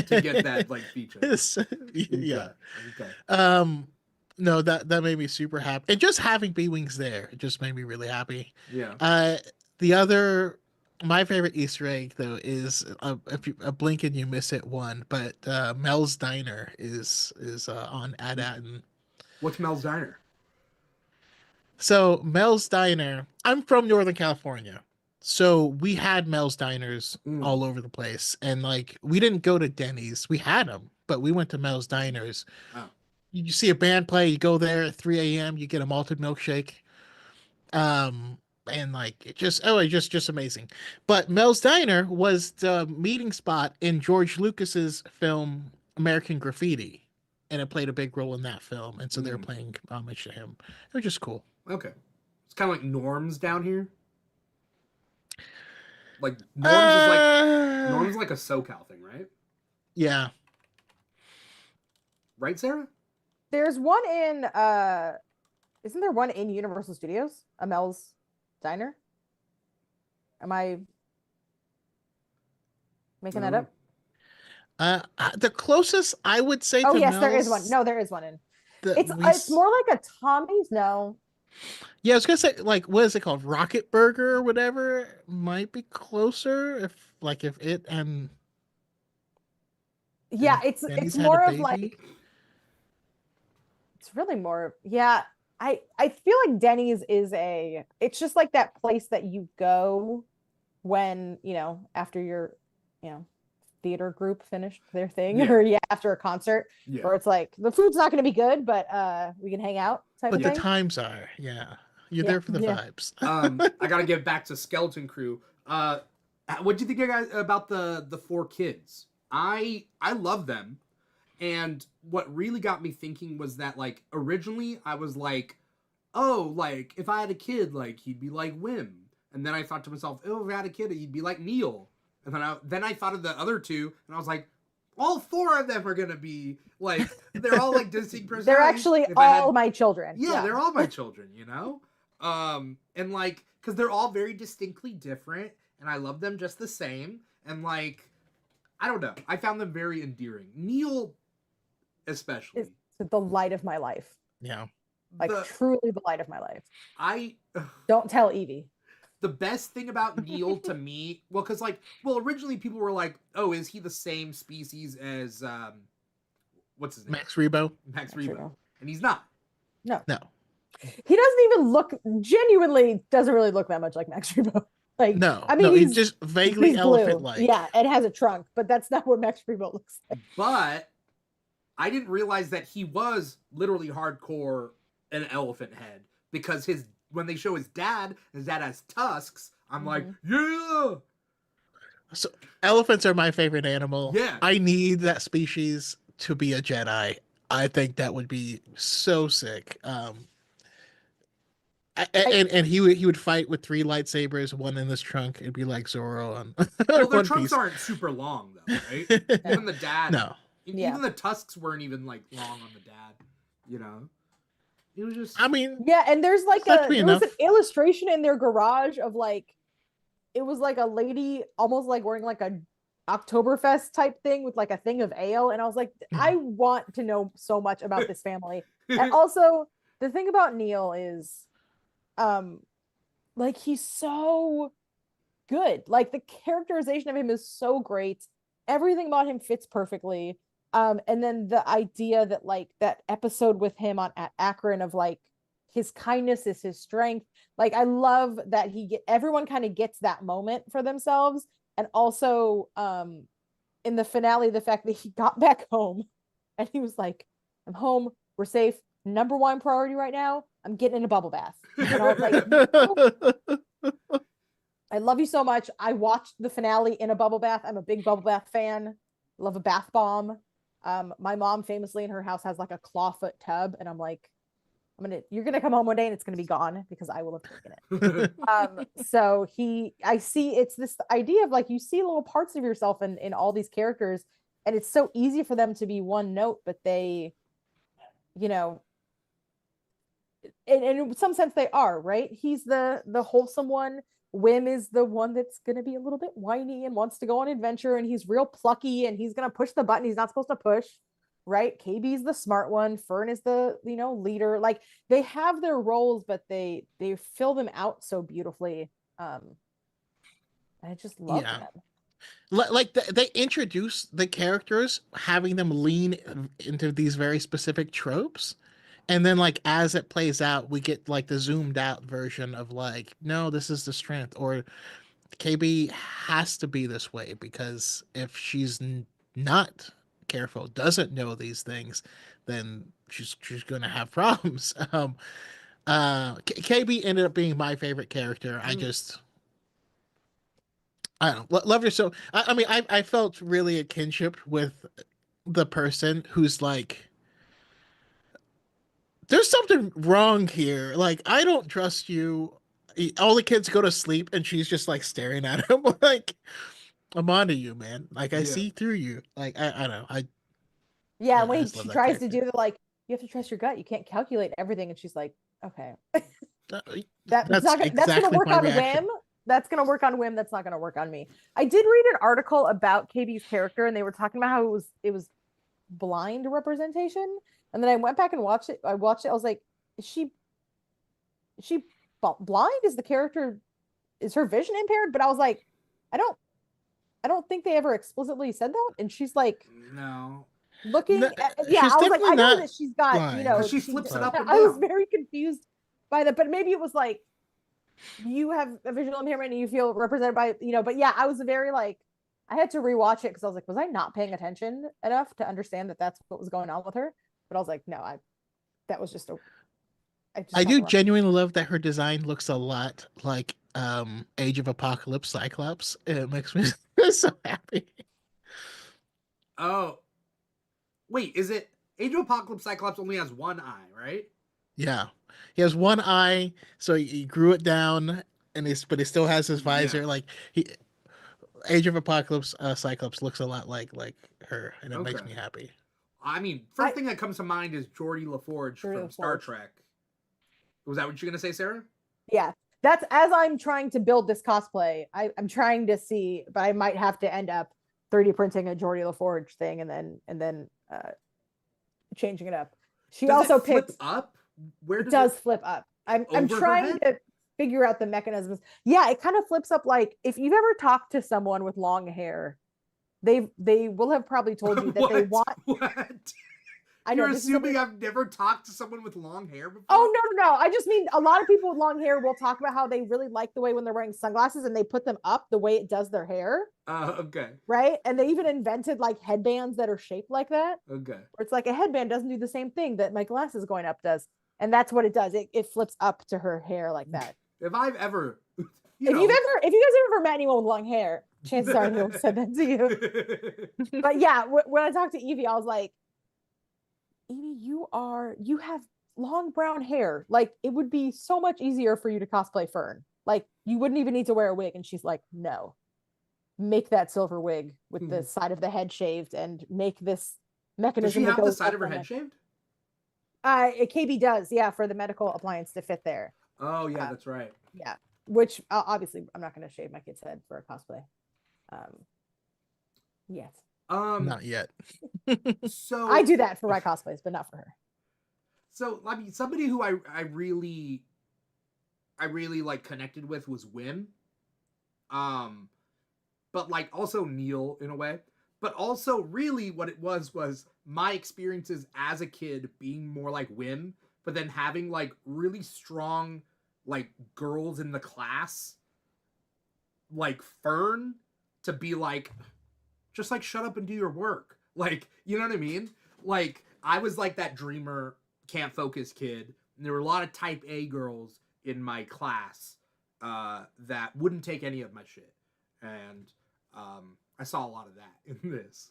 to get that like feature. Yeah. Okay. No, that made me super happy. And just having B-wings there, it just made me really happy. Yeah. The other My favorite Easter egg though is a blink and you miss it one, but Mel's Diner is on Adatin. What's Mel's Diner? So Mel's Diner, I'm from Northern California. So we had Mel's Diners all over the place. And like we didn't go to Denny's. We had them, but we went to Mel's Diners. Oh. You see a band play, you go there at 3 a.m., you get a malted milkshake. And like it's just amazing. But Mel's Diner was the meeting spot in George Lucas's film American Graffiti. And it played a big role in that film. And so they're playing homage to him. It was just cool. Okay. It's kind of like Norm's down here. Like Norm's is like a SoCal thing, right? Yeah. Right, Sarah? There's one in isn't there one in Universal Studios? A Mel's Diner? Am I making that up? The closest I would say to yes, Mel's, there is one. No, there is one in. It's more like a Tommy's. No. Yeah, I was gonna say, like, what is it called? Rocket Burger or whatever might be closer if it and yeah, it's more of like it's really more I feel like Denny's is it's just like that place that you go when after your theater group finished their thing or after a concert where it's like the food's not going to be good but we can hang out but the times are you're there for the vibes. I gotta get back to Skeleton Crew. What do you think, guys, about the 4 kids? I love them, and what really got me thinking was that like originally I was like, oh, like if I had a kid, like he'd be like Wim, and then I thought to myself, oh, if I had a kid, he'd be like Neil. And then I thought of the other 2, and I was like, all 4 of them are gonna be like they're all like distinct personalities. They're actually all my children. Yeah, they're all my children, and like because they're all very distinctly different, and I love them just the same. And like, I don't know, I found them very endearing. Neil, especially, is the light of my life. Yeah, like truly the light of my life. I don't tell Evie. The best thing about Neil to me, because originally people were like, oh, is he the same species as, what's his name? Max Rebo. Max Rebo. And he's not. No. He genuinely doesn't really look that much like Max Rebo. Like, no, I mean, he's just vaguely elephant-like. Yeah, it has a trunk, but that's not what Max Rebo looks like. But I didn't realize that he was literally hardcore an elephant head, because when they show his dad has tusks. I'm like, yeah. So elephants are my favorite animal. Yeah. I need that species to be a Jedi. I think that would be so sick. And he would fight with 3 lightsabers, one in his trunk. It'd be like Zorro on. Well, their trunks aren't super long though, right? Even the dad. No. Even the tusks weren't even like long on the dad. It was just. I mean, yeah, and there's like there was an illustration in their garage of like, it was like a lady almost like wearing like a Oktoberfest type thing with like a thing of ale, and I was like, I want to know so much about this family. And also, the thing about Neil is, like he's so good. Like the characterization of him is so great. Everything about him fits perfectly. And then the idea that like that episode with him at Akron of like his kindness is his strength. Like I love that everyone kind of gets that moment for themselves. And also in the finale, the fact that he got back home and he was like, I'm home, we're safe. Number 1 priority right now, I'm getting in a bubble bath. And I was like, no. I love you so much. I watched the finale in a bubble bath. I'm a big bubble bath fan. Love a bath bomb. My mom famously in her house has like a clawfoot tub, and I'm like, you're gonna come home one day and it's gonna be gone because I will have taken it. So I see it's this idea of like you see little parts of yourself in all these characters, and it's so easy for them to be one note, but they, and in some sense they are, right? He's the wholesome one. Wim is the one that's going to be a little bit whiny and wants to go on adventure, and he's real plucky and he's going to push the button he's not supposed to push, right? KB's the smart one. Fern is the, leader. Like they have their roles, but they fill them out so beautifully. I just loved Yeah. them. Like they introduce the characters, having them lean into these very specific tropes, and then like as it plays out, we get like the zoomed out version of like, no, this is the strength, or KB has to be this way because if she's not careful, doesn't know these things, then she's gonna have problems. KB ended up being my favorite character. I don't know, love her so. I mean, I felt really a kinship with the person who's like, there's something wrong here. Like, I don't trust you. All the kids go to sleep, and she's just like staring at him, like, I'm onto you, man. Like, I see through you. Like, I don't know. Yeah, I when just love she that tries to character. do the like, you have to trust your gut. You can't calculate everything, and she's like, okay, Uh, that's That's not gonna, that's gonna exactly work my on reaction. whim. That's gonna work on whim. That's not gonna work on me. I did read an article about KB's character, and they were talking about how it was blind representation. And then I went back and watched it. I watched it. I was like, is she blind? Is the character, is her vision impaired? But I was like, I don't I don't think they ever explicitly said that. And she's like No, looking No, at, yeah, she's I was like, definitely I know not that she's got, blind, because she flips it up and I was down. very confused by that, but maybe it was like you have a visual impairment and you feel represented by, but yeah, I was very like, I had to rewatch it because I was like, was I not paying attention enough to understand that that's what was going on with her? But I was like, no, that was just I just I got the do wrong. genuinely love that her design looks a lot like Age of Apocalypse Cyclops. It makes me so happy. Oh, wait, is it Age of Apocalypse Cyclops only has one eye, right? Yeah. He has one eye, so he grew it down and but he still has his Yeah. visor. Like he Age of Apocalypse Cyclops looks a lot like her, and it makes Okay. me happy. I mean, first thing that comes to mind is Geordie LaForge from Star Trek. Was that what you're gonna say, Sarah? Yeah, that's as I'm trying to build this cosplay. I'm trying to see, but I might have to end up 3D printing a Geordie LaForge thing and then changing it up. She Does also it flip picked. up? Where It does does it flip up. I'm over her trying head? to figure out the mechanisms. Yeah, it kind of flips up. Like if you've ever talked to someone with long hair, they will have probably told you that they want. What? I know You're this is a assuming weird. I've never talked to someone with long hair before? Oh no. I just mean a lot of people with long hair will talk about how they really like the way when they're wearing sunglasses and they put them up the way it does their hair. Okay. Right? And they even invented like headbands that are shaped like that. Okay. Where it's like a headband doesn't do the same thing that my glasses going up does. And that's what it does. It flips up to her hair like that. If I've ever If you guys have ever met anyone with long hair, chances are they won't said that to you. But yeah, when I talked to Evie, I was like, Evie, you have long brown hair. Like it would be so much easier for you to cosplay Fern. Like you wouldn't even need to wear a wig. And she's like, no, make that silver wig with the side of the head shaved and make this mechanism. Does she that have the goes side up of her the head shaved? KB does, yeah, for the medical appliance to fit there. Oh yeah, that's right. Yeah, which obviously I'm not going to shave my kid's head for a cosplay. Yes. Not yet. So I do that for my cosplays, but not for her. So I mean, somebody who I really like connected with was Wim. But like also Neil in a way. But also really what it was my experiences as a kid being more like Wim, but then having like really strong like girls in the class like Fern to be like just like shut up and do your work. Like, you know what I mean? Like I was like that dreamer, can't focus kid. And there were a lot of type A girls in my class that wouldn't take any of my shit. And I saw a lot of that in this.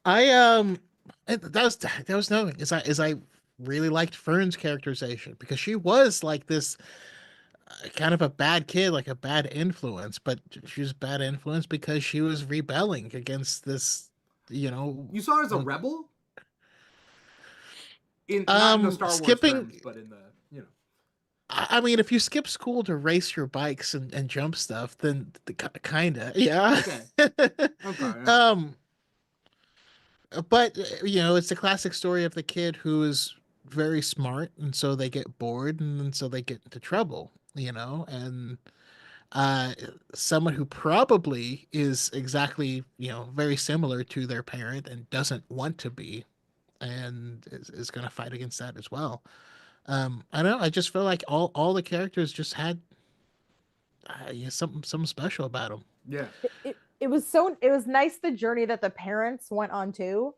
That was knowing is I really liked Fern's characterization because she was like this kind of a bad kid, like a bad influence, but she was a bad influence because she was rebelling against this, You saw her as a rebel? Not in the Star Wars terms, but in the, I mean, if you skip school to race your bikes and jump stuff, then kinda, yeah. Okay. Yeah. But it's the classic story of the kid who is very smart, and so they get bored, and so they get into trouble, and someone who probably is exactly, very similar to their parent and doesn't want to be, and is going to fight against that as well. I don't know. I just feel like all the characters just had something special about them. Yeah. It was nice the journey that the parents went on too.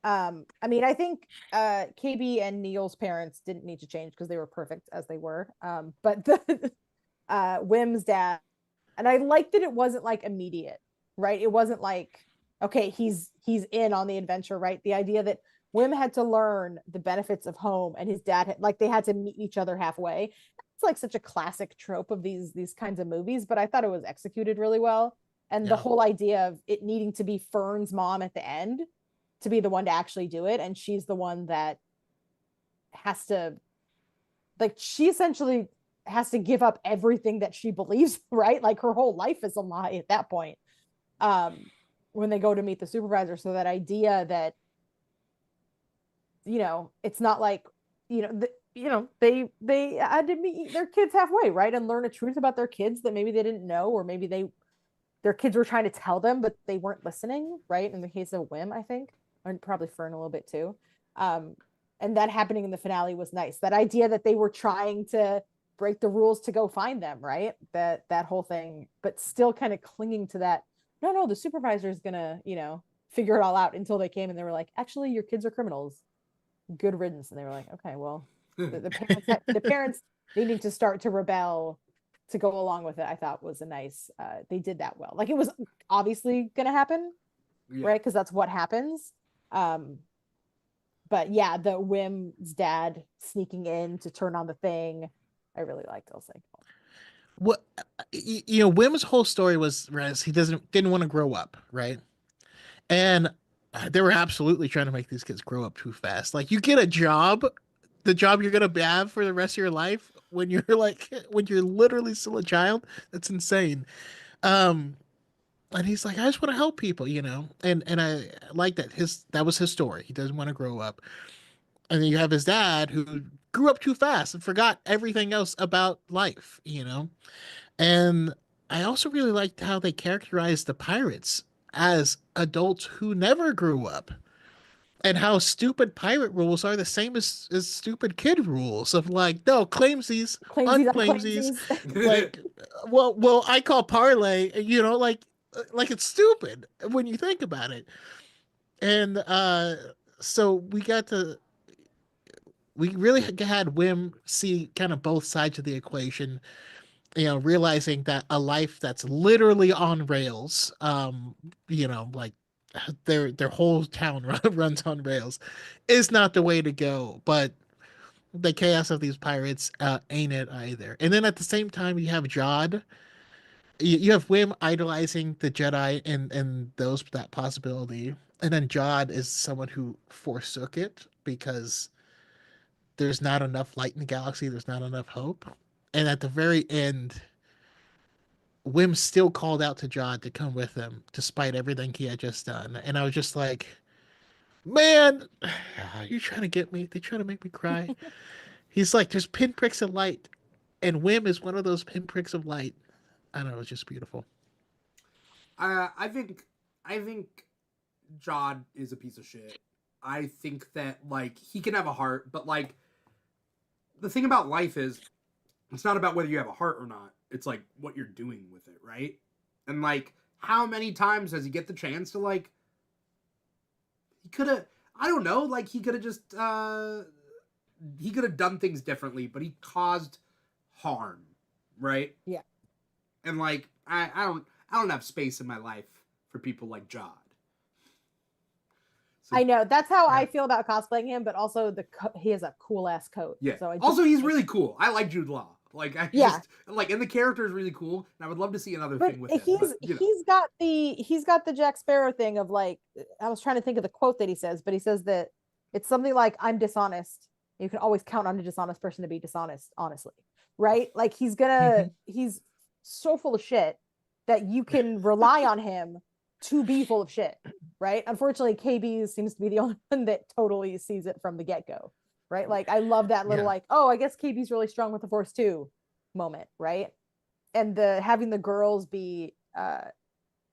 I mean, I think KB and Neil's parents didn't need to change because they were perfect as they were. But the Wim's dad, and I liked that it wasn't like immediate, right? It wasn't like, okay, he's in on the adventure, right? The idea that Wim had to learn the benefits of home, and his dad had, like, they had to meet each other halfway. It's like such a classic trope of these kinds of movies, but I thought it was executed really well. And the whole idea of it needing to be Fern's mom at the end to be the one to actually do it, and she's the one that has to, like, she essentially has to give up everything that she believes, right? Like her whole life is a lie at that point. When they go to meet the supervisor. So that idea that, it's not like, they had to meet their kids halfway, right? And learn a truth about their kids that maybe they didn't know, or maybe their kids were trying to tell them, but they weren't listening, right? In the case of Wim, I think, and probably Fern a little bit too. And that happening in the finale was nice. That idea that they were trying to break the rules to go find them, right? That whole thing, but still kind of clinging to that. No, the supervisor is gonna, figure it all out, until they came and they were like, actually, your kids are criminals. Good riddance. And they were like, okay, well, the parents needing to start to rebel to go along with it, I thought was a nice, they did that well. Like, it was obviously going to happen, right? Because that's what happens. But yeah, the Wim's dad sneaking in to turn on the thing, I really liked. I was like, what, Wim's whole story was he didn't want to grow up, right? And they were absolutely trying to make these kids grow up too fast. Like, you get a job, the job you're gonna have for the rest of your life when you're literally still a child. That's insane. And he's like, I just want to help people, and I like that was his story. He doesn't want to grow up. And then you have his dad who grew up too fast and forgot everything else about life, And I also really liked how they characterized the pirates as adults who never grew up, and how stupid pirate rules are the same as stupid kid rules of, like, no, claimsies, unclaimsies. Like, well, I call parlay, like it's stupid when you think about it. And so we really had Wim see kind of both sides of the equation, realizing that a life that's literally on rails, like their whole town runs on rails, is not the way to go. But the chaos of these pirates ain't it either. And then at the same time, you have Jod. You have Wim idolizing the Jedi and that possibility, and then Jod is someone who forsook it because there's not enough light in the galaxy. There's not enough hope. And at the very end, Wim still called out to Jod to come with him, despite everything he had just done. And I was just like, man, are you trying to get me? They're trying to make me cry. He's like, there's pinpricks of light, and Wim is one of those pinpricks of light. I don't know, it's just beautiful. I think Jod is a piece of shit. I think that, like, he can have a heart, but, like, the thing about life is, it's not about whether you have a heart or not. It's, like, what you're doing with it, right? And, like, how many times does he get the chance to, like, he could have, I don't know, like, he could have just, he could have done things differently, but he caused harm, right? Yeah. And, like, I don't have space in my life for people like Jod. So, I know, that's how I feel about cosplaying him, but also he has a cool ass coat. Yeah. So also, he's really cool. I like Jude Law. Like, just like, and the character is really cool, and I would love to see another thing with him. He's got the Jack Sparrow thing of, like, I was trying to think of the quote that he says, but he says that it's something like, I'm dishonest. You can always count on a dishonest person to be dishonest, honestly. Right? Like, he's so full of shit that you can rely on him to be full of shit. Right? Unfortunately, KB seems to be the only one that totally sees it from the get-go. Right? Like, I love that little, like, oh, I guess KB's really strong with the Force too moment, right? the having the girls be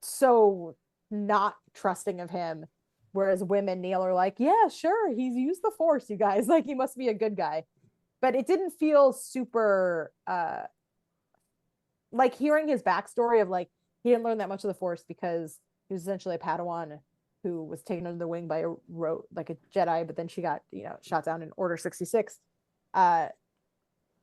so not trusting of him, whereas women, Neil, are like, yeah, sure, he's used the Force, you guys, like he must be a good guy. But it didn't feel super like hearing his backstory of like he didn't learn that much of the Force because he was essentially a Padawan who was taken under the wing by a Jedi, but then she got, shot down in Order 66. It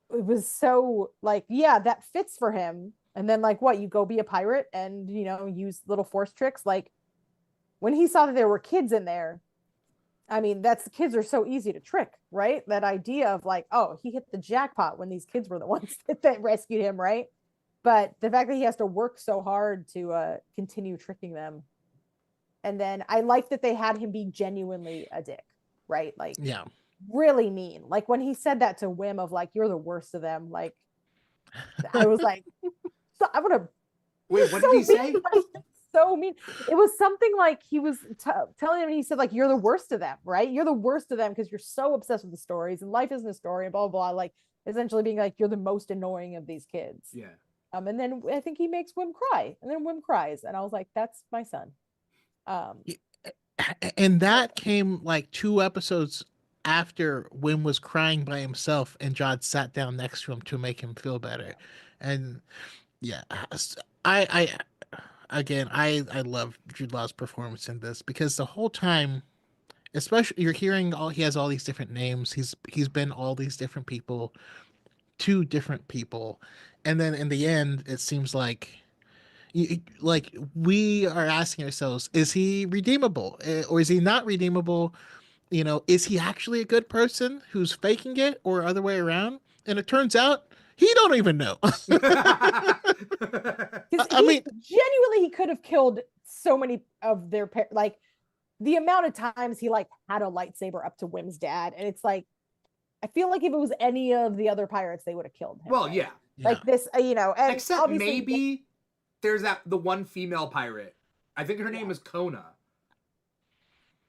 was so like, yeah, that fits for him. And then like, what, you go be a pirate and use little Force tricks. Like when he saw that there were kids in there, I mean, kids are so easy to trick, right? That idea of like, oh, he hit the jackpot when these kids were the ones that rescued him, right? But the fact that he has to work so hard to continue tricking them. And then I like that they had him be genuinely a dick, right? Like, yeah, really mean. Like when he said that to Wim of like, you're the worst of them. Like, I was like, so I would have. Wait, what did he say? Like, so mean. It was something like he was telling him, he said like, you're the worst of them, right? You're the worst of them because you're so obsessed with the stories and life isn't a story and blah, blah, blah. Like essentially being like, you're the most annoying of these kids. Yeah. And then I think he makes Wim cry and then Wim cries. And I was like, that's my son. And that came like 2 episodes after Wim was crying by himself and John sat down next to him to make him feel better. And yeah, I again, I love Jude Law's performance in this because the whole time, especially you're hearing he has all these different names. He's been all these different people, 2 different people. And then in the end, it seems like we are asking ourselves, is he redeemable or is he not redeemable? Is he actually a good person who's faking it or other way around? And it turns out he don't even know. I mean, genuinely, he could have killed so many of their like the amount of times he like had a lightsaber up to Wim's dad, and it's like I feel like if it was any of the other pirates, they would have killed him. Well, right? yeah. Like this, and except maybe there's the one female pirate. I think her name is Kona.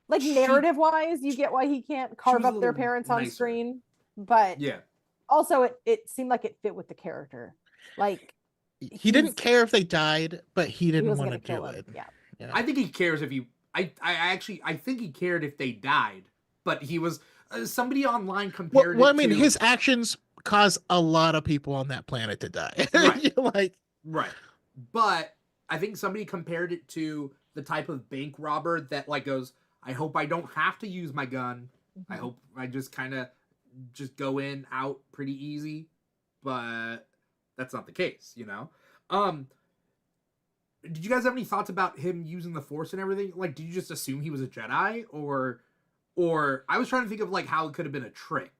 Like narrative wise, you get why he can't carve up their parents on screen, but yeah. Also, it seemed like it fit with the character. Like he didn't care if they died, but he didn't want to do it. Yeah. I think he cares if you. I think he cared if they died, but he was somebody online compared. Well, I mean, his actions cause a lot of people on that planet to die. Right. Right. But I think somebody compared it to the type of bank robber that like goes, I hope I don't have to use my gun. Mm-hmm. I hope I just kind of just go in, out pretty easy. But that's not the case, Did you guys have any thoughts about him using the Force and everything? Like, did you just assume he was a Jedi? Or I was trying to think of like how it could have been a trick.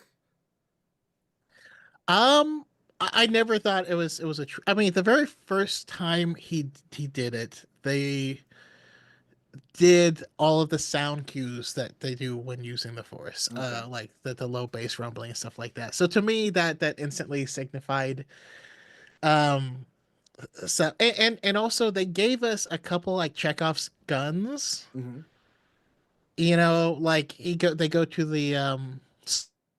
I never thought it was a I mean, the very first time he did it, they did all of the sound cues that they do when using the Force, okay. Like the low bass rumbling and stuff like that. So to me, that instantly signified. So and also they gave us a couple like Chekhov's guns. Mm-hmm. Like they go to the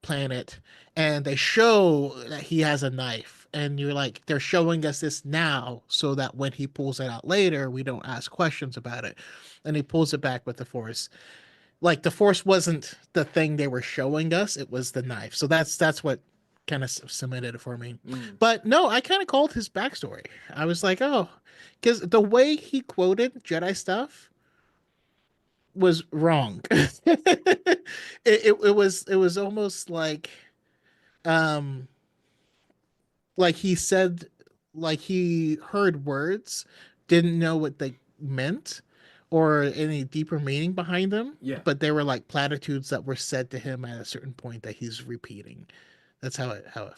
planet and they show that he has a knife, and you're like, they're showing us this now so that when he pulls it out later, we don't ask questions about it. And he pulls it back with the Force. Like the Force wasn't the thing they were showing us; it was the knife. So that's what kind of cemented it for me. But no, I kind of called his backstory. I was like, oh, because the way he quoted Jedi stuff was wrong. it was almost like he said, like he heard words, didn't know what they meant or any deeper meaning behind them. Yeah. But they were like platitudes that were said to him at a certain point that he's repeating. That's how it felt.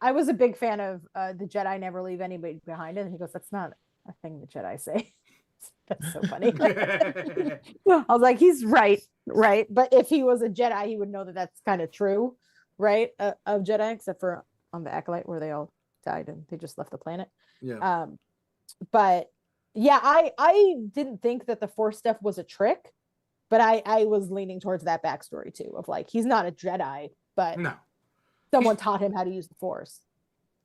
I was a big fan of the Jedi never leave anybody behind. And he goes, that's not a thing the Jedi say. That's so funny. I was like, he's right. But if he was a Jedi, he would know that that's kind of true, right? Of Jedi, except for on the Acolyte where they all died and they just left the planet. Yeah. But yeah, I didn't think that the Force stuff was a trick, but I was leaning towards that backstory too of like, he's not a Jedi, but no, someone taught him how to use the Force.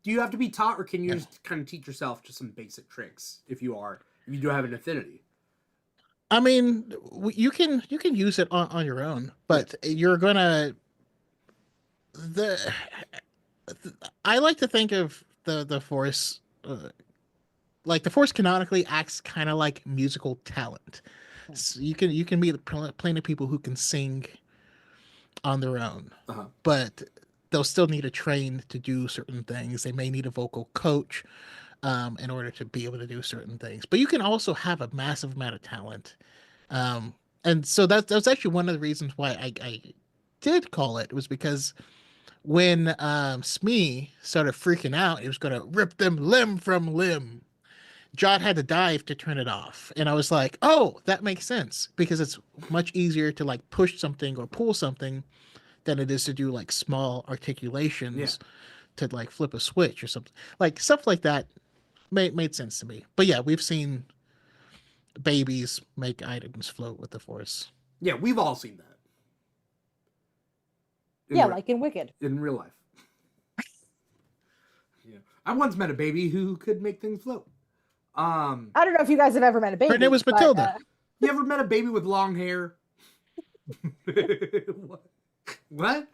Do you have to be taught, or can you just kind of teach yourself just some basic tricks if you do have an affinity? I mean, you can use it on your own, but you're gonna the. I like to think of the Force, like the Force canonically acts kind of like musical talent. So you can meet plenty of people who can sing on their own, but they'll still need to train to do certain things. They may need a vocal coach in order to be able to do certain things. But you can also have a massive amount of talent. And so that's actually one of the reasons why I did call it, was because when Smee started freaking out, he was going to rip them limb from limb. Jod had to dive to turn it off. And I was like, oh, that makes sense, because it's much easier to like push something or pull something than it is to do like small articulations to like flip a switch or something. Like stuff like that made sense to me. But yeah, we've seen babies make items float with the Force. Yeah, we've all seen that. Like in Wicked. In real life. Yeah. I once met a baby who could make things float. I don't know if you guys have ever met a baby. Her name was Matilda. You ever met a baby with long hair? What?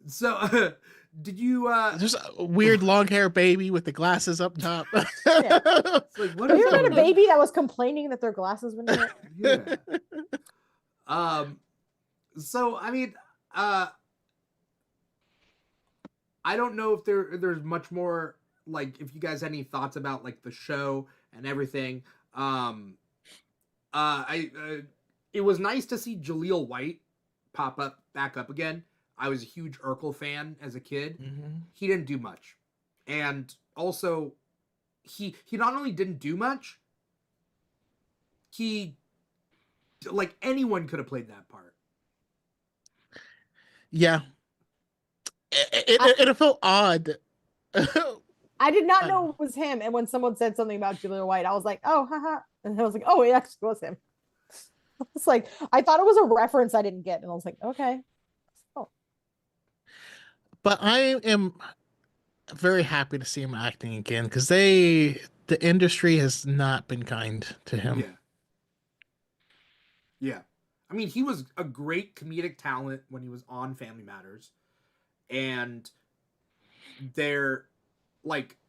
So did you there's a weird long hair baby with the glasses up top. Yeah. Like, what have you ever met a baby that was complaining that their glasses were not? Yeah. So I mean, I don't know if there's much more, like, if you guys had any thoughts about like the show and everything. It was nice to see Jaleel White back up again. I was a huge Urkel fan as a kid. Mm-hmm. He didn't do much. And also, he not only didn't do much, he, like, anyone could have played that part. Yeah. It felt odd. I did not know it was him. And when someone said something about Jaleel White, I was like, oh, haha. And I was like, oh, it actually was him. It's like, I thought it was a reference I didn't get. And I was like, okay. Oh. But I am very happy to see him acting again, because the industry has not been kind to him. Yeah. I mean, he was a great comedic talent when he was on Family Matters. And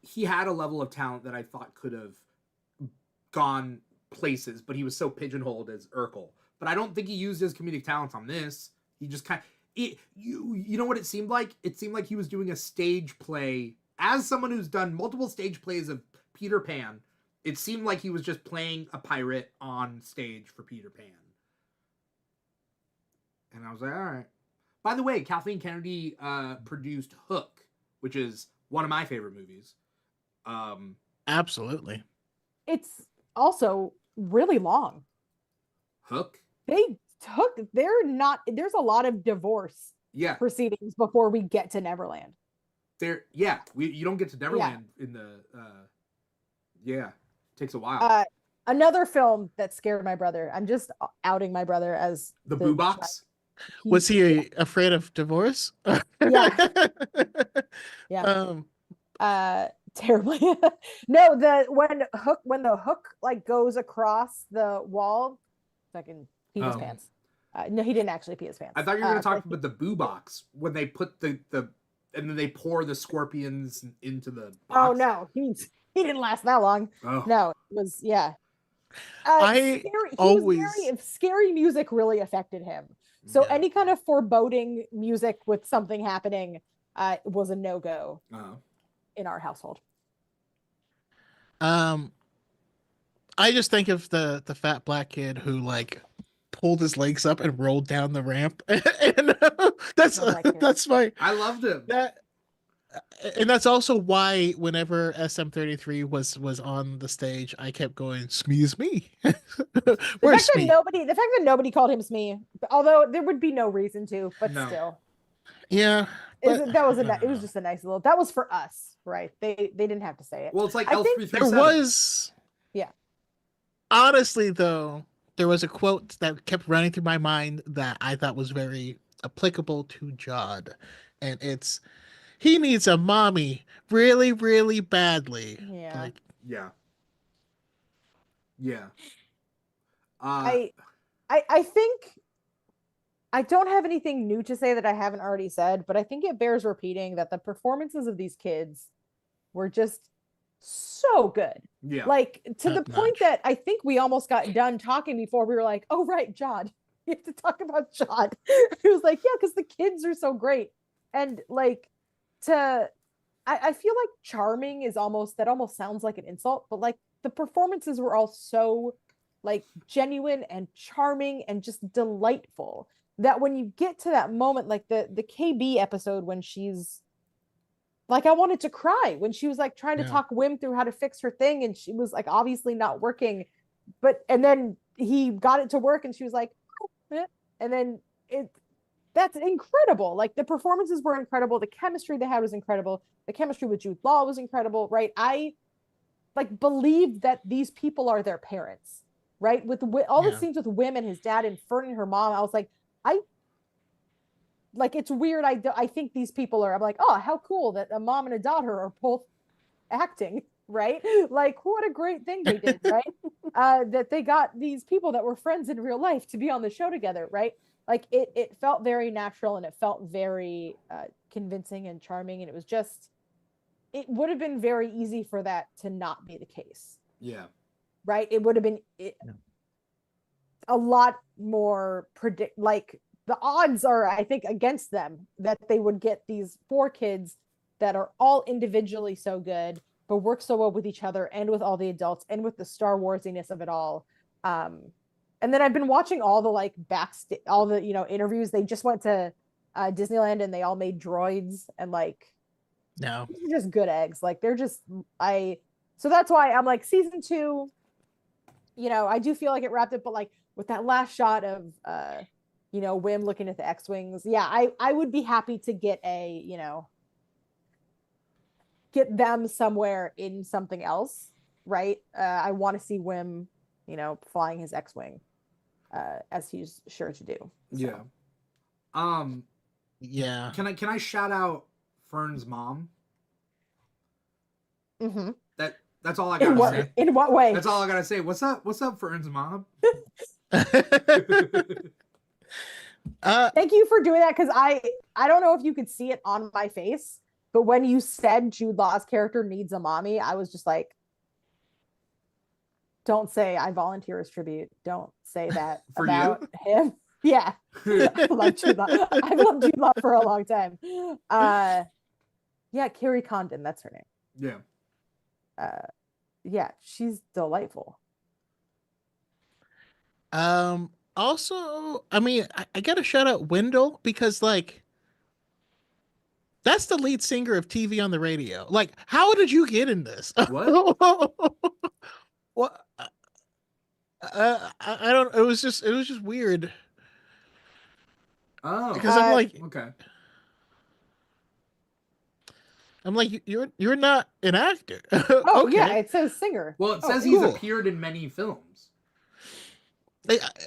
he had a level of talent that I thought could have gone places, but he was so pigeonholed as Urkel. But I don't think he used his comedic talents on this. He just you know what it seemed like? It seemed like he was doing a stage play. As someone who's done multiple stage plays of Peter Pan, it seemed like he was just playing a pirate on stage for Peter Pan. And I was like, all right. By the way, Kathleen Kennedy produced Hook, which is one of my favorite movies. Absolutely. It's also really long. Hook? There's a lot of divorce proceedings before we get to Neverland. You don't get to Neverland in the it takes a while. Another film that scared my brother. I'm just outing my brother as the Boo Box. Was he afraid of divorce? Yeah. Yeah. Terribly. No, when the hook like goes across the wall, fucking pee his pants. No, he didn't actually pee his pants. I thought you were going to talk about the Boo Box, when they put the and then they pour the scorpions into the box. Oh no, he didn't last that long. Oh. No, it was scary music really affected him. So any kind of foreboding music with something happening was a no-go in our household. I just think of the fat black kid who like pulled his legs up and rolled down the ramp, and that's my. I loved him. And that's also why whenever SM33 was on the stage, I kept going, Smee's me. The fact that nobody called him Smee, although there would be no reason to, but still. Yeah. It was just a nice little, that was for us, right? They didn't have to say it. Well, it's like L337. There was. Yeah. Honestly, though, there was a quote that kept running through my mind that I thought was very applicable to Jod. And it's, he needs a mommy really, really badly. Yeah. Like, Yeah. Yeah. I think I don't have anything new to say that I haven't already said, but I think it bears repeating that the performances of these kids were just so good. Yeah. Like to the top point notch. that I think we almost got done talking before we were like, oh right, John. We have to talk about John. He was like, yeah, because the kids are so great. And like I feel like charming is almost that almost sounds like an insult, but like the performances were all so like genuine and charming and just delightful that when you get to that moment, like the KB episode when she's like, I wanted to cry when she was like trying to talk Wim through how to fix her thing, and she was like obviously not working, but and then he got it to work, and she was like, oh, and then that's incredible. Like the performances were incredible, the chemistry they had was incredible, the chemistry with Jude Law was incredible, right? I like believed that these people are their parents, right? With all the scenes with Wim and his dad and Fern and her mom, I was like, like it's weird. I think these people are. I'm like, oh, how cool that a mom and a daughter are both acting, right? Like, what a great thing they did, right? That they got these people that were friends in real life to be on the show together, right? Like it felt very natural and it felt very convincing and charming, and it was just. It would have been very easy for that to not be the case. Yeah. Right? It would have been a lot more like the odds are, I think, against them that they would get these 4 kids that are all individually so good, but work so well with each other and with all the adults and with the Star Warsiness of it all. And then I've been watching all the like all the, interviews. They just went to Disneyland and they all made droids and like, no, they're just good eggs. Like they're just, so that's why I'm like season 2, I do feel like it wrapped up, but like with that last shot of, Wim looking at the X-Wings. Yeah. I would be happy to get get them somewhere in something else. Right. I want to see Wim, flying his X-Wing, as he's sure to do. So. Yeah. Yeah. Can I shout out Fern's mom? Mm-hmm. That's all I gotta say. In what way? That's all I gotta say. What's up, Fern's mom? Thank you for doing that, because I don't know if you could see it on my face, but when you said Jude Law's character needs a mommy, I was just like, don't say I volunteer as tribute. Don't say that for about you? him. Yeah. I love Jude Law. I've loved Jude Law for a long time. Yeah, Carrie Condon, that's her name. Yeah. Yeah, she's delightful. Also, I mean, I gotta shout out Wendell because like that's the lead singer of TV on the radio. Like, how did you get in this? What? What? I don't. It was just weird. Oh, because I'm like, okay. I'm like, you're not an actor. Oh okay. yeah, it says singer. Well, it says he's appeared in many films.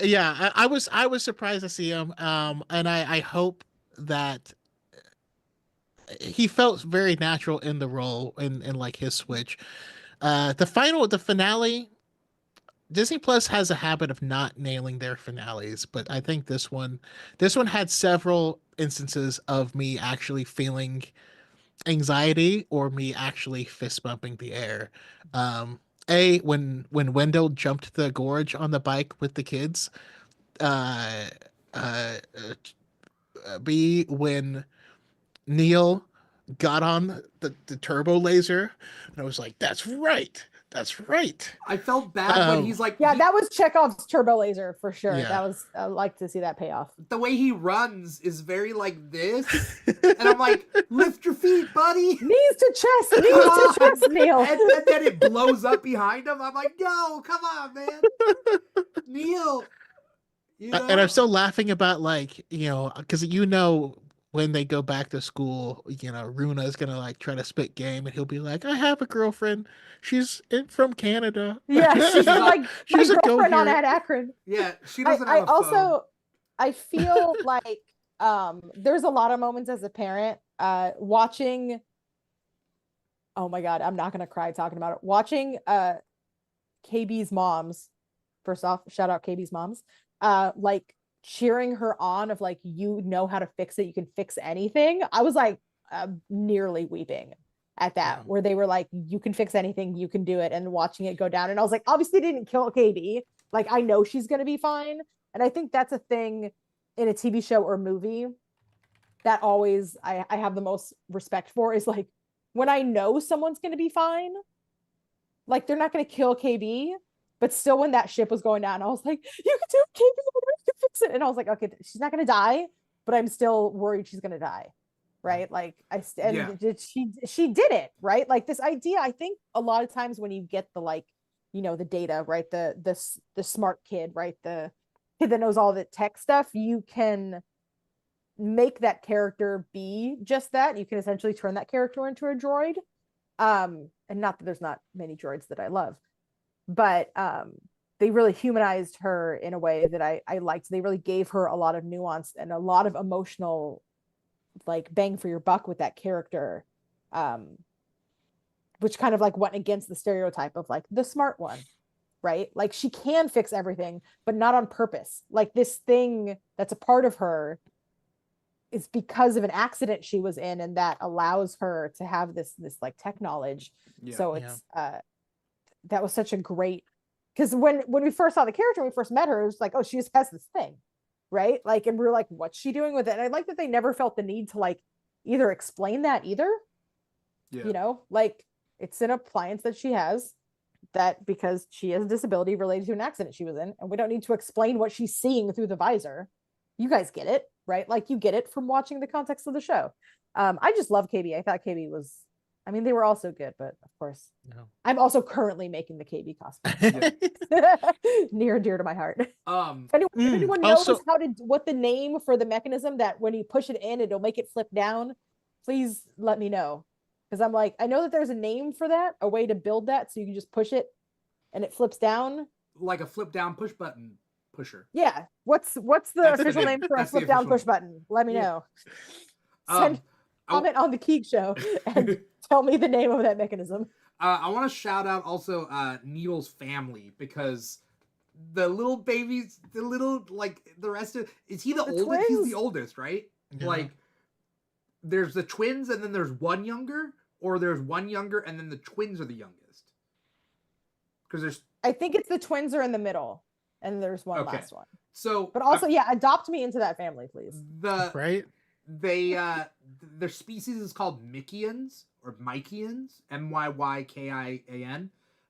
Yeah, I was surprised to see him. And I hope that he felt very natural in the role and like his switch. The finale. Disney Plus has a habit of not nailing their finales, but I think this one had several instances of me actually feeling anxiety or me actually fist bumping the air. When Wendell jumped the gorge on the bike with the kids. B, when Neil got on the turbo laser, and I was like, that's right. I felt bad when he's like, that was Chekhov's turbo laser for sure. Yeah. That was, I like to see that payoff. The way he runs is very like this, and I'm like, lift your feet, buddy. Knees to chest, Neil. And then it blows up behind him. I'm like, no, come on, man, Neil. And I'm still laughing about like, because when they go back to school, Runa's gonna like try to spit game, and he'll be like, "I have a girlfriend. She's from Canada." Yeah, she's like she's my girlfriend on Ad Akron. Yeah, she doesn't have a phone. I feel like there's a lot of moments as a parent watching. Oh my God, I'm not gonna cry talking about it. Watching KB's moms. First off, shout out KB's moms. Like cheering her on of like, you know how to fix it. You can fix anything. I was like nearly weeping at that, where they were like, you can fix anything, you can do it, and watching it go down. And I was like, obviously they didn't kill KB. Like, I know she's gonna be fine. And I think that's a thing in a TV show or movie that always I have the most respect for, is like, when I know someone's gonna be fine, like they're not gonna kill KB, but still when that ship was going down, I was like, you can do it, KB, you can fix it. And I was like, okay, she's not gonna die, but I'm still worried she's gonna die. Right. Like she did it. Right. Like this idea, I think a lot of times when you get the, like, you know, the data, right, the smart kid, right, the kid that knows all the tech stuff, you can make that character be just that. You can essentially turn that character into a droid. And not that there's not many droids that I love, but they really humanized her in a way that I liked. They really gave her a lot of nuance and a lot of emotional, like, bang for your buck with that character, which kind of like went against the stereotype of like the smart one, right? Like, she can fix everything, but not on purpose. Like, this thing that's a part of her is because of an accident she was in, and that allows her to have this like tech knowledge. So it's that was such a great, because when we first saw the character, when we first met her, it was like, oh, she just has this thing, right? Like, and we were like, what's she doing with it? And I like that they never felt the need to like either explain that either. You know, like, it's an appliance that she has, that because she has a disability related to an accident she was in, and we don't need to explain what she's seeing through the visor. You guys get it, right? Like, you get it from watching the context of the show. I just love KB. I thought KB was, I mean, they were all so good, but of course, I'm also currently making the KB costume. Near and dear to my heart. If anyone knows also, what the name for the mechanism that when you push it in, it'll make it flip down, please let me know. Because I'm like, I know that there's a name for that, a way to build that, so you can just push it and it flips down. Like a flip down push button pusher. Yeah. What's the official name for a flip down push button? Let me know. Send comment on the Keeg show and tell me the name of that mechanism. I want to shout out also Needle's family, because the little babies, the little, like, the rest of, is he the oldest? Twins? He's the oldest, right? Yeah. Like, there's the twins and then there's one younger, or there's one younger and then the twins are the youngest? Because there's, I think it's the twins are in the middle and there's one last one. So, but also, adopt me into that family, please. Their species is called Mickians or Mykians, Mykykian.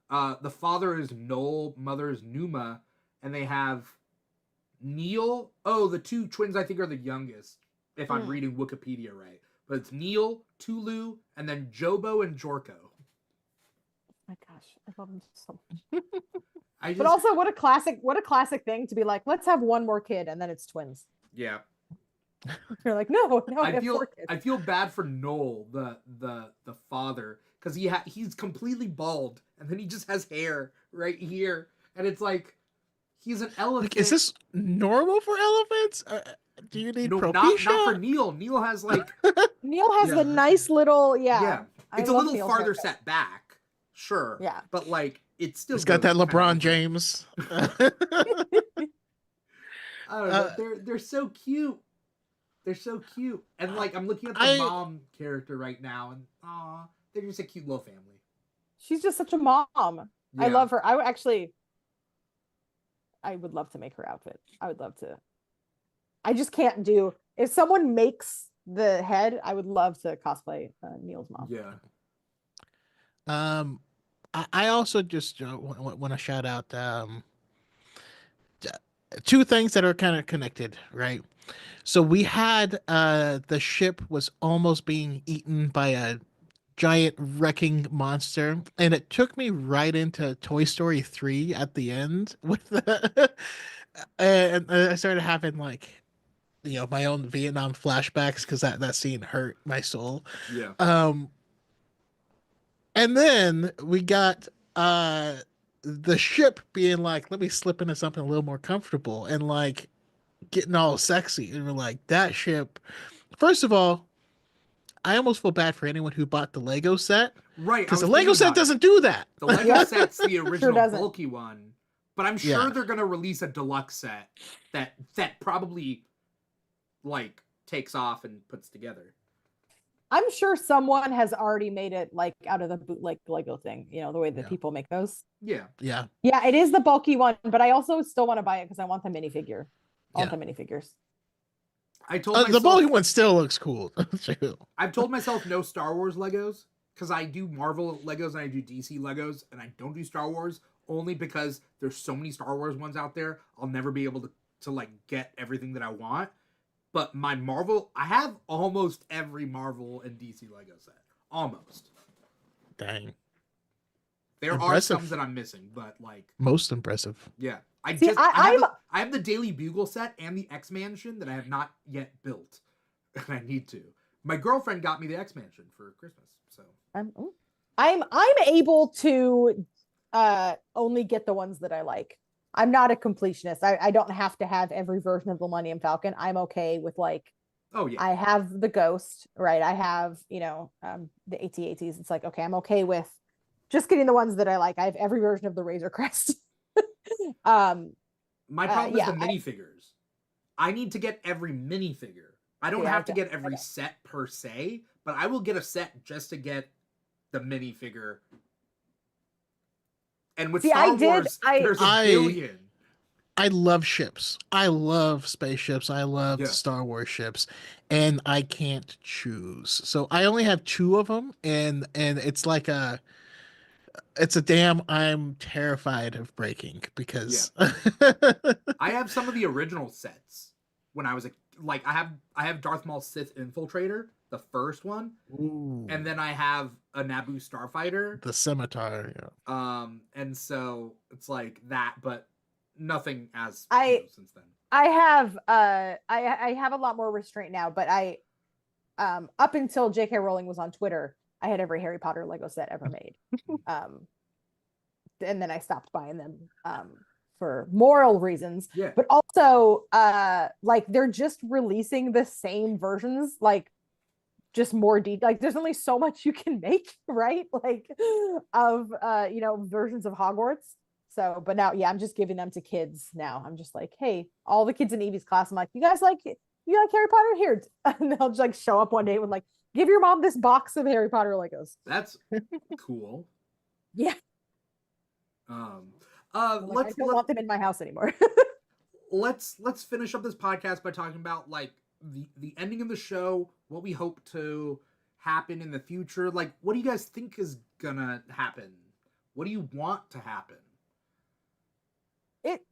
The father is Noel, mother is Numa, and they have Neil. Oh, the two twins I think are the youngest, if I'm reading Wikipedia right. But it's Neil, Tulu, and then Jobo and Jorko. Oh my gosh, I love them so much. But also, what a classic thing to be like, let's have one more kid, and then it's twins. Yeah. You're like, no, I have 4 kids. I feel bad for Noel, the father, because he's completely bald, and then he just has hair right here, and it's like, he's an elephant. Like, is this normal for elephants? Do you need propecia? Not for Neil. Neil has like Neil has the nice little It's a little farther set back, sure. Yeah, but like it's still. He's got that LeBron James. I don't know. They're so cute. They're so cute, and like I'm looking at the mom character right now, and they're just a cute little family. She's just such a mom. Yeah. I love her. I would love to make her outfit. I would love to. I just can't do. If someone makes the head, I would love to cosplay Neil's mom. Yeah. I also just want to shout out 2 things that are kind of connected, right? So we had the ship was almost being eaten by a giant wrecking monster, and it took me right into Toy Story 3 at the end with and I started having like, you know, my own Vietnam flashbacks because that scene hurt my soul. Yeah. And then we got the ship being like, let me slip into something a little more comfortable, and like getting all sexy, and we're like, that ship. First of all, I almost feel bad for anyone who bought the Lego set. Right. Because the Lego set doesn't do that. The Lego set's the original doesn't. bulky one. But I'm sure they're going to release a deluxe set that probably, like, takes off and puts together. I'm sure someone has already made it, like, out of the bootleg Lego thing. You know, the way that people make those. Yeah. Yeah. Yeah, it is the bulky one, but I also still want to buy it because I want the minifigure. I want the minifigures. I told myself, the bulky one still looks cool. I've told myself no Star Wars Legos because I do Marvel Legos and I do DC Legos and I don't do Star Wars only because there's so many Star Wars ones out there. I'll never be able to like get everything that I want. But my Marvel, I have almost every Marvel and DC Lego set. Almost. Dang. There are some that I'm missing, but like most impressive. Yeah. I have the Daily Bugle set and the X Mansion that I have not yet built. And I need to. My girlfriend got me the X Mansion for Christmas. So I'm able to only get the ones that I like. I'm not a completionist. I don't have to have every version of the Millennium Falcon. I'm okay with like, I have the Ghost, right? I have, the AT-ATs. It's like, okay, I'm okay with just getting the ones that I like. I have every version of the Razor Crest. My problem is the minifigures. I need to get every minifigure. I don't have to get every set per se, but I will get a set just to get the minifigure. And with Star Wars, there's a billion. I love ships. I love spaceships. I love Star Wars ships, and I can't choose. So I only have 2 of them, and it's like it's a dam I'm terrified of breaking because I have some of the original sets when I was I have Darth Maul's Sith Infiltrator, the first one. Ooh. And then I have a Naboo Starfighter. The scimitar, and so it's like that, but nothing as since then. I have I have a lot more restraint now, but I up until J.K. Rowling was on Twitter, I had every Harry Potter Lego set ever made. And then I stopped buying them for moral reasons. Yeah. But also like they're just releasing the same versions, like just more like there's only so much you can make, right? Like of versions of Hogwarts. So, but now, I'm just giving them to kids now. I'm just like, hey, all the kids in Evie's class, I'm like, you like Harry Potter? Here. And they'll just like show up one day with like, give your mom this box of Harry Potter Legos. That's cool. Yeah. I don't want them in my house anymore. let's finish up this podcast by talking about like the ending of the show, what we hope to happen in the future. Like, what do you guys think is gonna happen? What do you want to happen?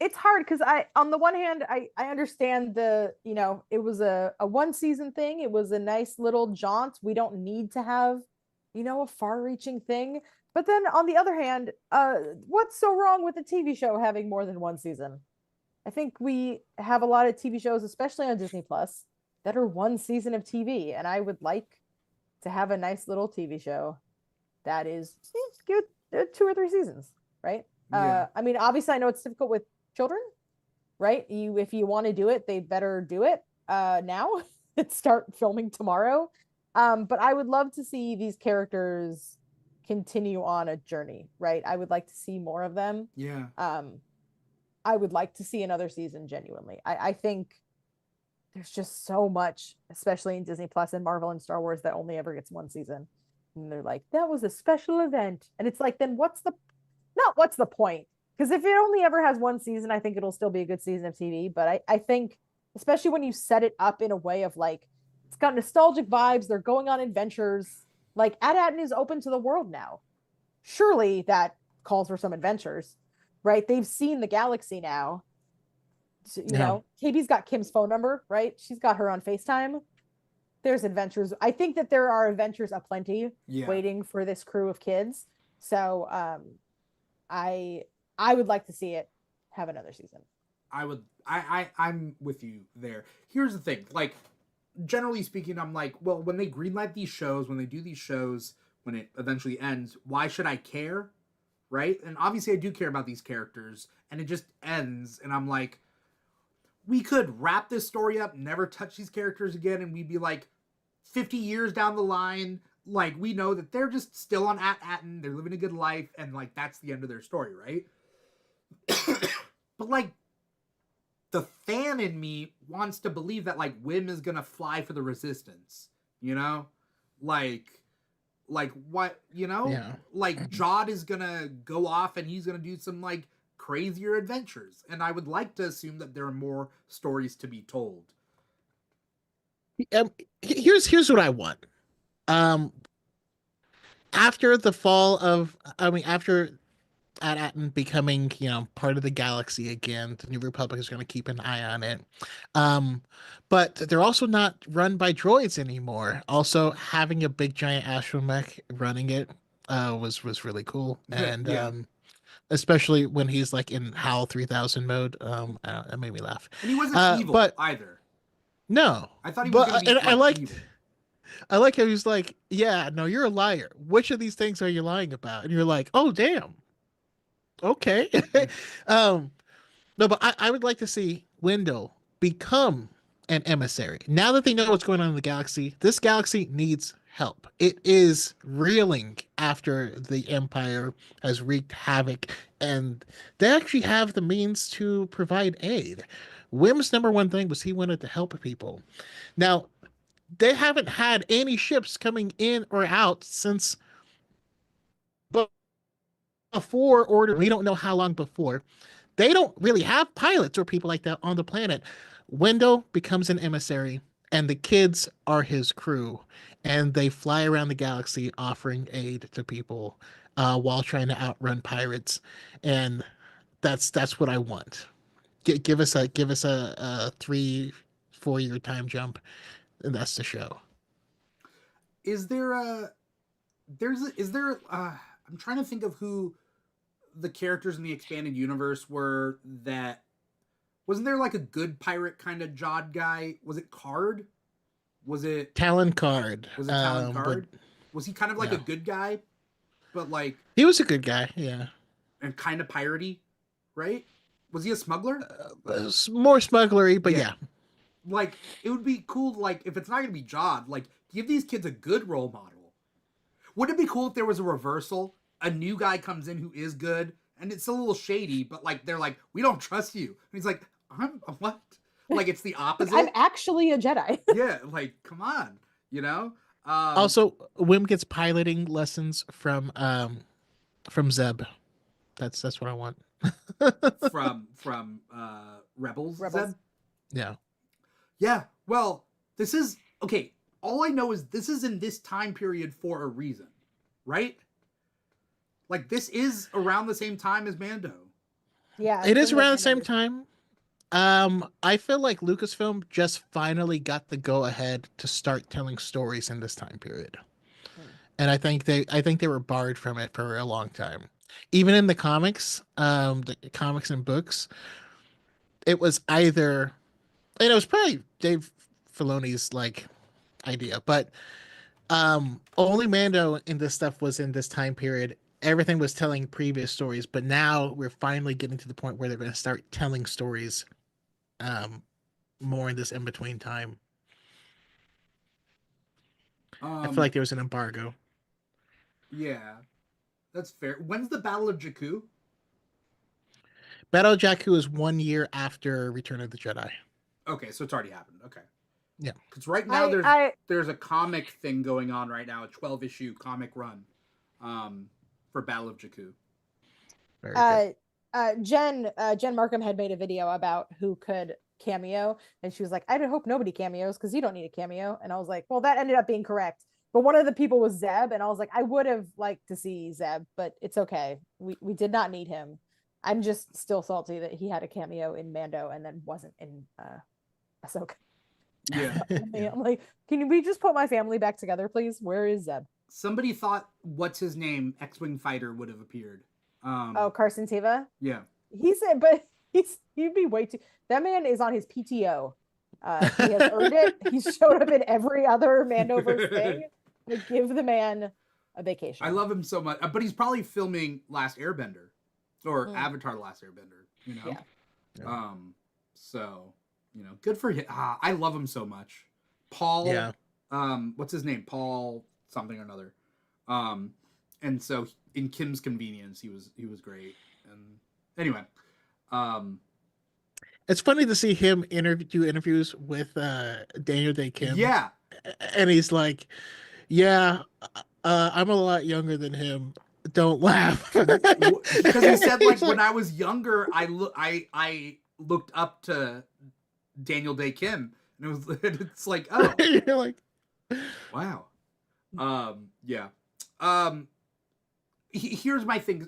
It's hard because on the one hand, I understand it was a 1-season thing. It was a nice little jaunt. We don't need to have, a far-reaching thing. But then on the other hand, what's so wrong with a TV show having more than 1 season? I think we have a lot of TV shows, especially on Disney Plus, that are 1 season of TV. And I would like to have a nice little TV show that is give it 2 or 3 seasons, right? Yeah. I mean, obviously I know it's difficult with children, right? If you want to do it, they better do it now. Start filming tomorrow. But I would love to see these characters continue on a journey, right? I would like to see more of them. Yeah. I would like to see another season, genuinely. I think there's just so much, especially in Disney Plus and Marvel and Star Wars, that only ever gets 1 season. And they're like, that was a special event. And it's like, then what's the point? Because if it only ever has 1 season, I think it'll still be a good season of TV. But I think, especially when you set it up in a way of like, it's got nostalgic vibes, they're going on adventures. Like, Ad-Aden is open to the world now. Surely that calls for some adventures, right? They've seen the galaxy now. So, you know, KB's got Kim's phone number, right? She's got her on FaceTime. There's adventures. I think that there are adventures aplenty waiting for this crew of kids. So I would like to see it have another season. I'm with you there. Here's the thing, like, generally speaking, I'm like, well, when they greenlight these shows, when they do these shows, when it eventually ends, why should I care? Right? And obviously I do care about these characters, and it just ends, and I'm like, we could wrap this story up, never touch these characters again, and we'd be like, 50 years down the line, like, we know that they're just still on Atten, they're living a good life, and, like, that's the end of their story, right? But, like, the fan in me wants to believe that, like, Wim is gonna fly for the Resistance, you know? Like what, you know? Yeah. Like, Jod is gonna go off and he's gonna do some, like, crazier adventures. And I would like to assume that there are more stories to be told. Here's what I want. After the fall of, after At-Aten becoming, part of the galaxy again, the New Republic is going to keep an eye on it. But they're also not run by droids anymore. Also, having a big giant astromech running it was really cool. And Yeah. Especially when he's like in HAL 3000 mode, that made me laugh. And he wasn't evil either. No, I thought he was going to be evil. I like how he's like, yeah, no, you're a liar. Which of these things are you lying about? And you're like, oh, damn. Okay. No, but I would like to see Wendell become an emissary. Now that they know what's going on in the galaxy, this galaxy needs help. It is reeling after the Empire has wreaked havoc, and they actually have the means to provide aid. Wim's number one thing was he wanted to help people. Now, they haven't had any ships coming in or out since before Order. We don't know how long before. They don't really have pilots or people like that on the planet. Wendell becomes an emissary, and the kids are his crew, and they fly around the galaxy offering aid to people while trying to outrun pirates, and that's what I want. Give us a 3-4 year time jump, and that's the show. Is there I'm trying to think of who the characters in the expanded universe were. That wasn't there like a good pirate kind of Jod guy? Was it Card? Was it Talon Card? Was it Talon Card? Was he kind of like a good guy, but like he was a good guy, yeah, and kind of piratey, right? Was he a smuggler? More smugglery, but yeah. Like, it would be cool, like, if it's not gonna be Jod, like, give these kids a good role model. Wouldn't it be cool if there was a reversal? A new guy comes in who is good, and it's a little shady, but, like, they're like, we don't trust you. And he's like, what? Like, it's the opposite. I'm actually a Jedi. Yeah, like, come on, you know? Also, Wim gets piloting lessons from Zeb. That's what I want. from Rebels. Zeb? Yeah. Yeah, well, this is, okay, all I know is this is in this time period for a reason, right? Like, this is around the same time as Mando. Yeah. It is around the same time. I feel like Lucasfilm just finally got the go-ahead to start telling stories in this time period. And I think they were barred from it for a long time. Even in the comics and books, it was either, and it was probably Dave Filoni's like idea, but only Mando in this stuff was in this time period. Everything was telling previous stories, but now we're finally getting to the point where they're going to start telling stories more in this in-between time. I feel like there was an embargo. Yeah, that's fair. When's the Battle of Jakku? Battle of Jakku is 1 year after Return of the Jedi. Okay, so it's already happened. Okay. Yeah. Because right now there's a comic thing going on right now, a 12-issue comic run for Battle of Jakku. Very good. Jen Markham had made a video about who could cameo, and she was like, I hope nobody cameos because you don't need a cameo. And I was like, well, that ended up being correct. But one of the people was Zeb, and I was like, I would have liked to see Zeb, but it's okay. We did not need him. I'm just still salty that he had a cameo in Mando and then wasn't in Ahsoka. Yeah. I'm like, can we just put my family back together, please? Where is Zeb? Somebody thought, what's his name? X-Wing fighter would have appeared. Carson Teva? Yeah. He said, but he'd be way too. That man is on his PTO. He has earned it. He's showed up in every other Mandoverse thing. Like, give the man a vacation. I love him so much, but he's probably filming Last Airbender or Avatar: The Last Airbender. You know. Yeah. So, you know, good for him. I love him so much. Paul. Yeah. what's his name? Paul something or another. And so in Kim's Convenience, he was great. And anyway, it's funny to see him do interviews with Daniel Day Kim. Yeah, and he's like, "Yeah, I'm a lot younger than him. Don't laugh." Because he said like, He's when I was younger, I looked up to Daniel Day Kim, and it's like, oh, you're like, wow. Yeah. Here's my thing.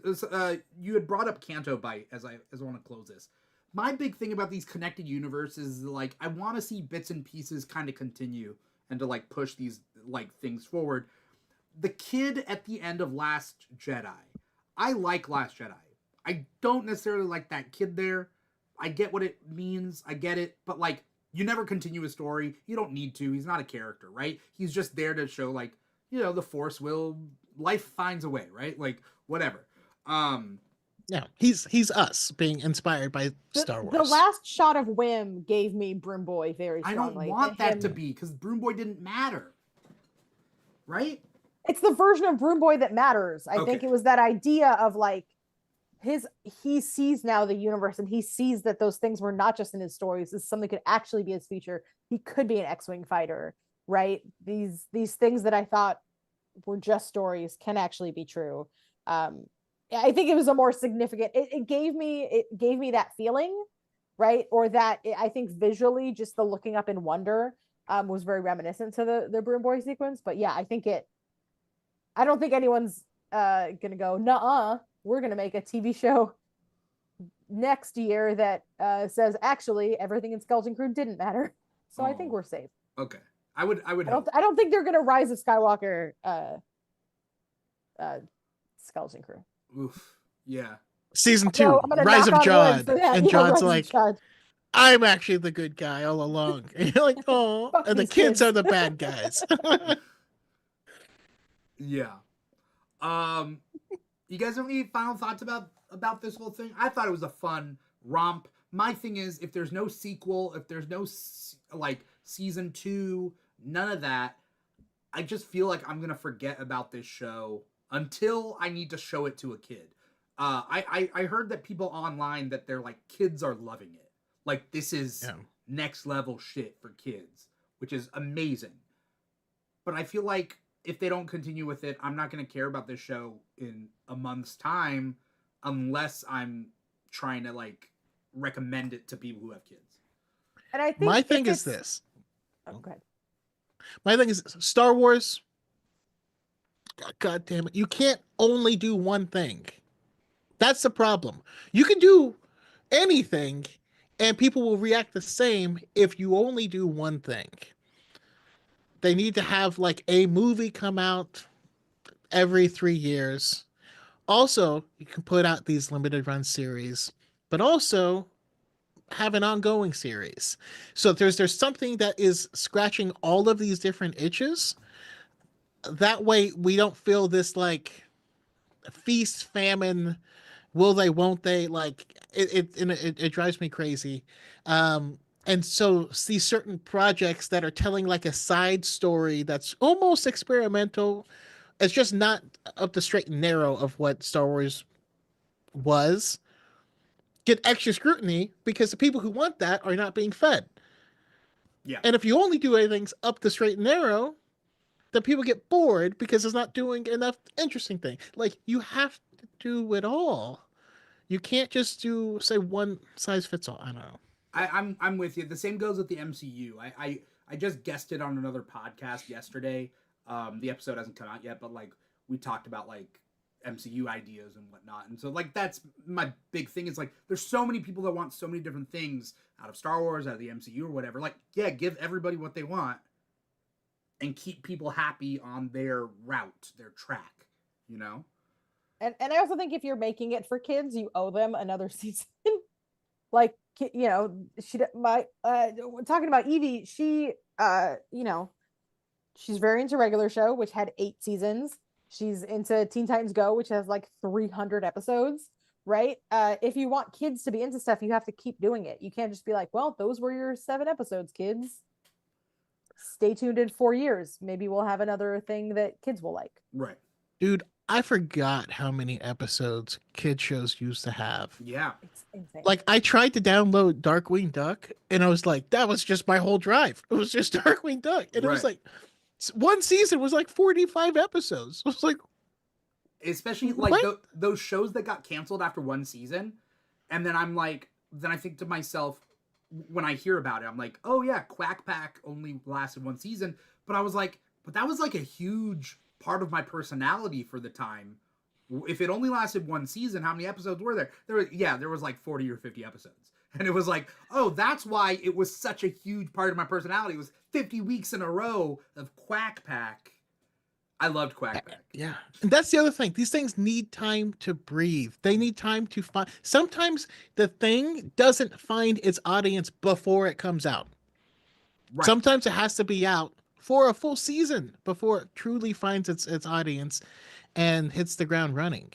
You had brought up Canto Bite as I want to close this. My big thing about these connected universes is like, I want to see bits and pieces kind of continue and to like push these like things forward. The kid at the end of Last Jedi, I like Last Jedi. I don't necessarily like that kid there. I get what it means. I get it. But like, you never continue a story. You don't need to. He's not a character, right? He's just there to show like, the Force life finds a way, right? Like, whatever. Yeah, he's us being inspired by Star Wars. The last shot of Whim gave me Broom Boy very strongly. I don't want that to be, because Broom Boy didn't matter, right? It's the version of Broom Boy that matters. I think it was that idea of like he sees now the universe, and he sees that those things were not just in his stories. This is something that could actually be his future. He could be an X-Wing fighter, right? These things that I thought were just stories can actually be true. I think it was a more significant. It gave me that feeling, right? Or that I think visually, just the looking up in wonder was very reminiscent to the Broom Boy sequence. But yeah, I don't think anyone's gonna go, nuh-uh, we're gonna make a TV show next year that says actually everything in Skeleton Crew didn't matter. So I think we're safe. Okay. I would I don't think they're gonna Rise of Skywalker Skeleton Crew. Oof. Yeah. Season 2, Rise of Jod. And Jod's like, Jod. I'm actually the good guy all along. And you're like, oh, and the kids are the bad guys. Yeah. You guys have any final thoughts about this whole thing? I thought it was a fun romp. My thing is, if there's no sequel, if there's no like season 2, none of that, I just feel like I'm gonna forget about this show until I need to show it to a kid. I heard that people online, that they're like, kids are loving it. Like, this is next level shit for kids, which is amazing. But I feel like if they don't continue with it, I'm not going to care about this show in a month's time unless I'm trying to like recommend it to people who have kids. And I think my thing is this. Okay. My thing is Star Wars. God damn it. You can't only do one thing. That's the problem. You can do anything and people will react the same if you only do one thing. They need to have like a movie come out every 3 years. Also, you can put out these limited run series, but also have an ongoing series. So there's something that is scratching all of these different itches. That way we don't feel this like feast famine, will they, won't they, like it drives me crazy. And so these certain projects that are telling like a side story that's almost experimental, it's just not up the straight and narrow of what Star Wars was, get extra scrutiny because the people who want that are not being fed. Yeah. And if you only do anything up the straight and narrow, then people get bored because it's not doing enough interesting thing. Like, you have to do it all. You can't just do, say, one size fits all. I don't know. I'm with you. The same goes with the MCU. I just guested on another podcast yesterday. The episode hasn't come out yet, but like, we talked about like MCU ideas and whatnot. And so like, that's my big thing, is like, there's so many people that want so many different things out of Star Wars, out of the MCU or whatever. Like, yeah, give everybody what they want and keep people happy on their route, their track, you know? And I also think if you're making it for kids, you owe them another season. Like, you know, talking about Evie, she, you know, she's very into regular show, which had 8 seasons. She's into Teen Titans Go, which has like 300 episodes, right? If you want kids to be into stuff, you have to keep doing it. You can't just be like, well, those were your 7 episodes, kids. stay tuned in 4 years. Maybe we'll have another thing that kids will like. Right. Dude, I forgot how many episodes kid shows used to have. Yeah. It's insane. Like, I tried to download Darkwing Duck, and I was like, that was just my whole drive. It was just Darkwing Duck. And it was like, one season was like 45 episodes. I was like, especially like those shows that got canceled after one season. And then then I think to myself, when I hear about it, I'm like, oh yeah, Quack Pack only lasted one season. But I was like, but that was like a huge part of my personality for the time. If it only lasted one season, how many episodes were there? There was like 40 or 50 episodes. And it was like, oh, that's why it was such a huge part of my personality. It was 50 weeks in a row of Quack Pack. I loved Quack Pack. Yeah. And that's the other thing. These things need time to breathe. They need time to find. Sometimes the thing doesn't find its audience before it comes out. Right. Sometimes it has to be out for a full season before it truly finds its audience and hits the ground running.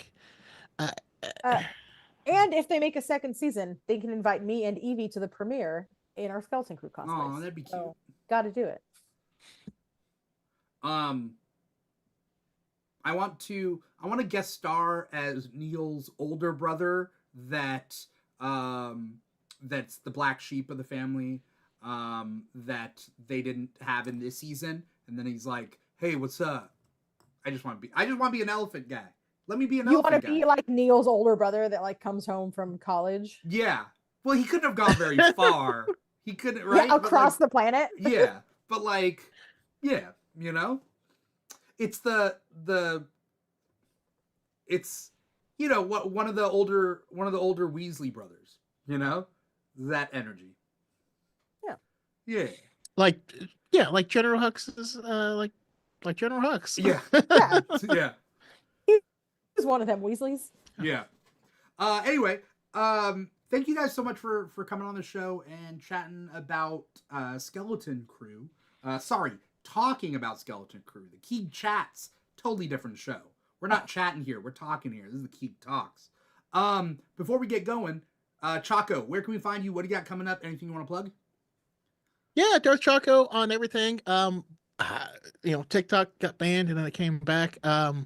And if they make a second season, they can invite me and Evie to the premiere in our Skeleton Crew cosplays. Oh, that'd be cute. So, gotta do it. I want to guest star as Neil's older brother that's the black sheep of the family that they didn't have in this season. And then he's like, hey, what's up? I just want to be an elephant guy. Let me be an elephant guy. You want to be like Neil's older brother that like comes home from college? Yeah. Well, he couldn't have gone very far. He couldn't, right? Yeah, across the planet. Yeah. But like, yeah, you know? It's it's, you know, what one of the older Weasley brothers, you know? That energy. Yeah. Yeah. Like General Hux is like General Hux. Yeah. Yeah. He's one of them Weasleys. Yeah. Anyway, thank you guys so much for coming on the show and chatting about Skeleton Crew. Talking about Skeleton Crew. The Keeg Chats, totally different show. We're not chatting here. We're talking here. This is the Keeg Talks. Before we get going, Choco, where can we find you? What do you got coming up? Anything you want to plug? Yeah, DarthChoco on everything. TikTok got banned and then it came back. But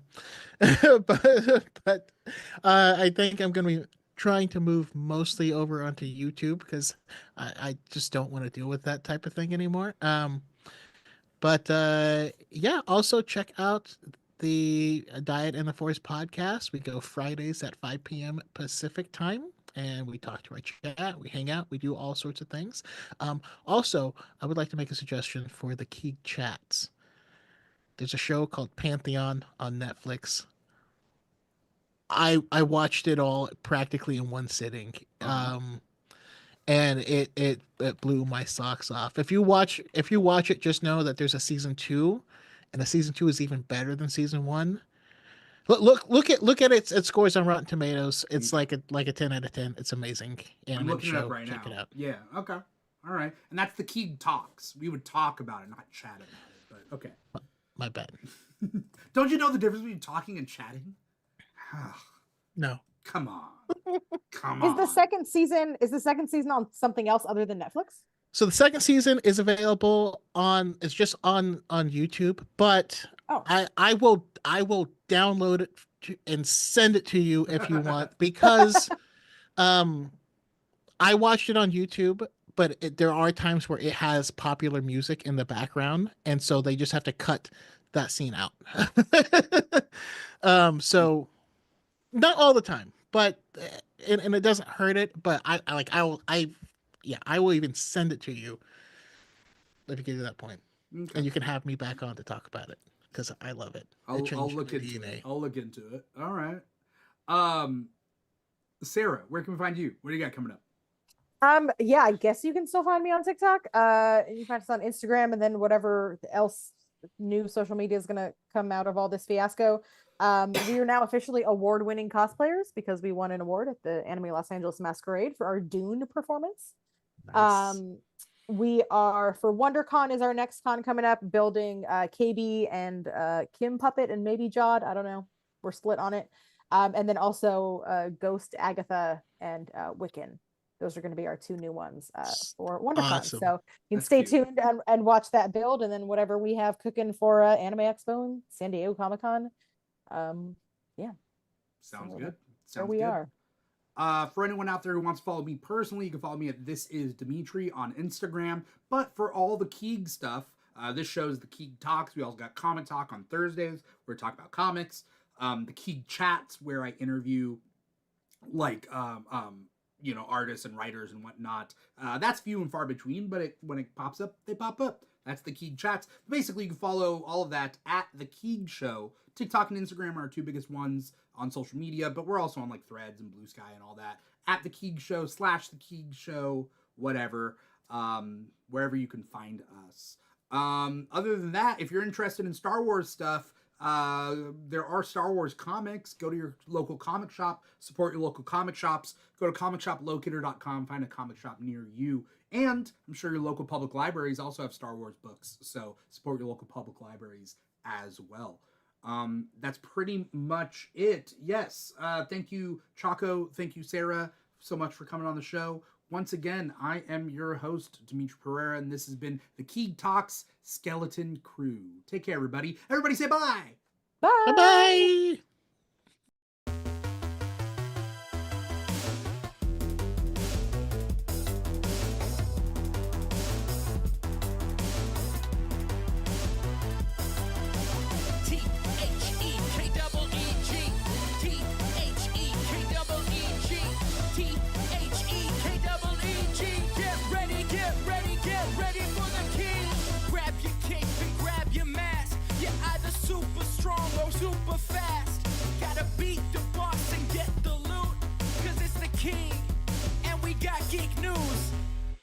I think I'm going to be trying to move mostly over onto YouTube because I just don't want to deal with that type of thing anymore. Also check out the Diet and the Force podcast. We go Fridays at 5 p.m. Pacific time. And we talk to our chat, we hang out, we do all sorts of things. Also, I would like to make a suggestion for the Keeg Chats. There's a show called Pantheon on Netflix. I watched it all practically in one sitting. And it blew my socks off. If you watch it, just know that there's a season 2, and the season 2 is even better than season 1. Look at its scores on Rotten Tomatoes. It's like a 10 out of 10. It's amazing. I'm looking it up right now. Check it out. Yeah. Okay. All right. And that's the Keeg Talks. We would talk about it, not chat about it. But okay. My bad. Don't you know the difference between talking and chatting? No. Come on. Come on. Is the second season on something else other than Netflix? So the second season is available on YouTube, but I will download it and send it to you if you want, because I watched it on YouTube, but there are times where it has popular music in the background, and so they just have to cut that scene out. So not all the time, but and it doesn't hurt it, but I will even send it to you if you get to that point. Okay. And you can have me back on to talk about it because I love it. I'll look into it. I'll look into it. All right. Sarah, where can we find you? What do you got coming up? Yeah, I guess you can still find me on TikTok. You can find us on Instagram, and then whatever else new social media is gonna come out of all this fiasco. We are now officially award-winning cosplayers because we won an award at the Anime Los Angeles Masquerade for our Dune performance. Nice. We are, for WonderCon is our next con coming up, building KB and Kim Puppet and maybe Jod. I don't know. We're split on it. And then also Ghost, Agatha, and Wiccan. those are going to be our 2 new ones for WonderCon. Awesome. So you can That's stay cute. tuned and watch that build, and then whatever we have cooking for Anime Expo and San Diego Comic-Con. Yeah. Sounds So good. there Sounds we good. are. For anyone out there who wants to follow me personally, you can follow me at This Is Dimithri on Instagram. But for all the Keeg stuff, this show is the Keeg Talks. We also got Comic Talk on Thursdays, where we talk about comics. The Keeg Chats, where I interview like artists and writers and whatnot. That's few and far between, but when it pops up, they pop up. That's the Keeg Chats. Basically, you can follow all of that at the Keeg Show. TikTok and Instagram are our 2 biggest ones on social media, but we're also on like Threads and Blue Sky and all that. At the Keeg Show / the Keeg Show, whatever, wherever you can find us. Other than that, if you're interested in Star Wars stuff, there are Star Wars comics. Go to your local comic shop, support your local comic shops. Go to comicshoplocator.com, find a comic shop near you. And I'm sure your local public libraries also have Star Wars books, so support your local public libraries as well. That's pretty much it. Yes. Thank you, Choco. Thank you, Sara, so much for coming on the show. Once again, I am your host, Dimithri Perera, and this has been the Keeg Talks Skeleton Crew. Take care, everybody. Everybody say bye. Bye. Bye-bye.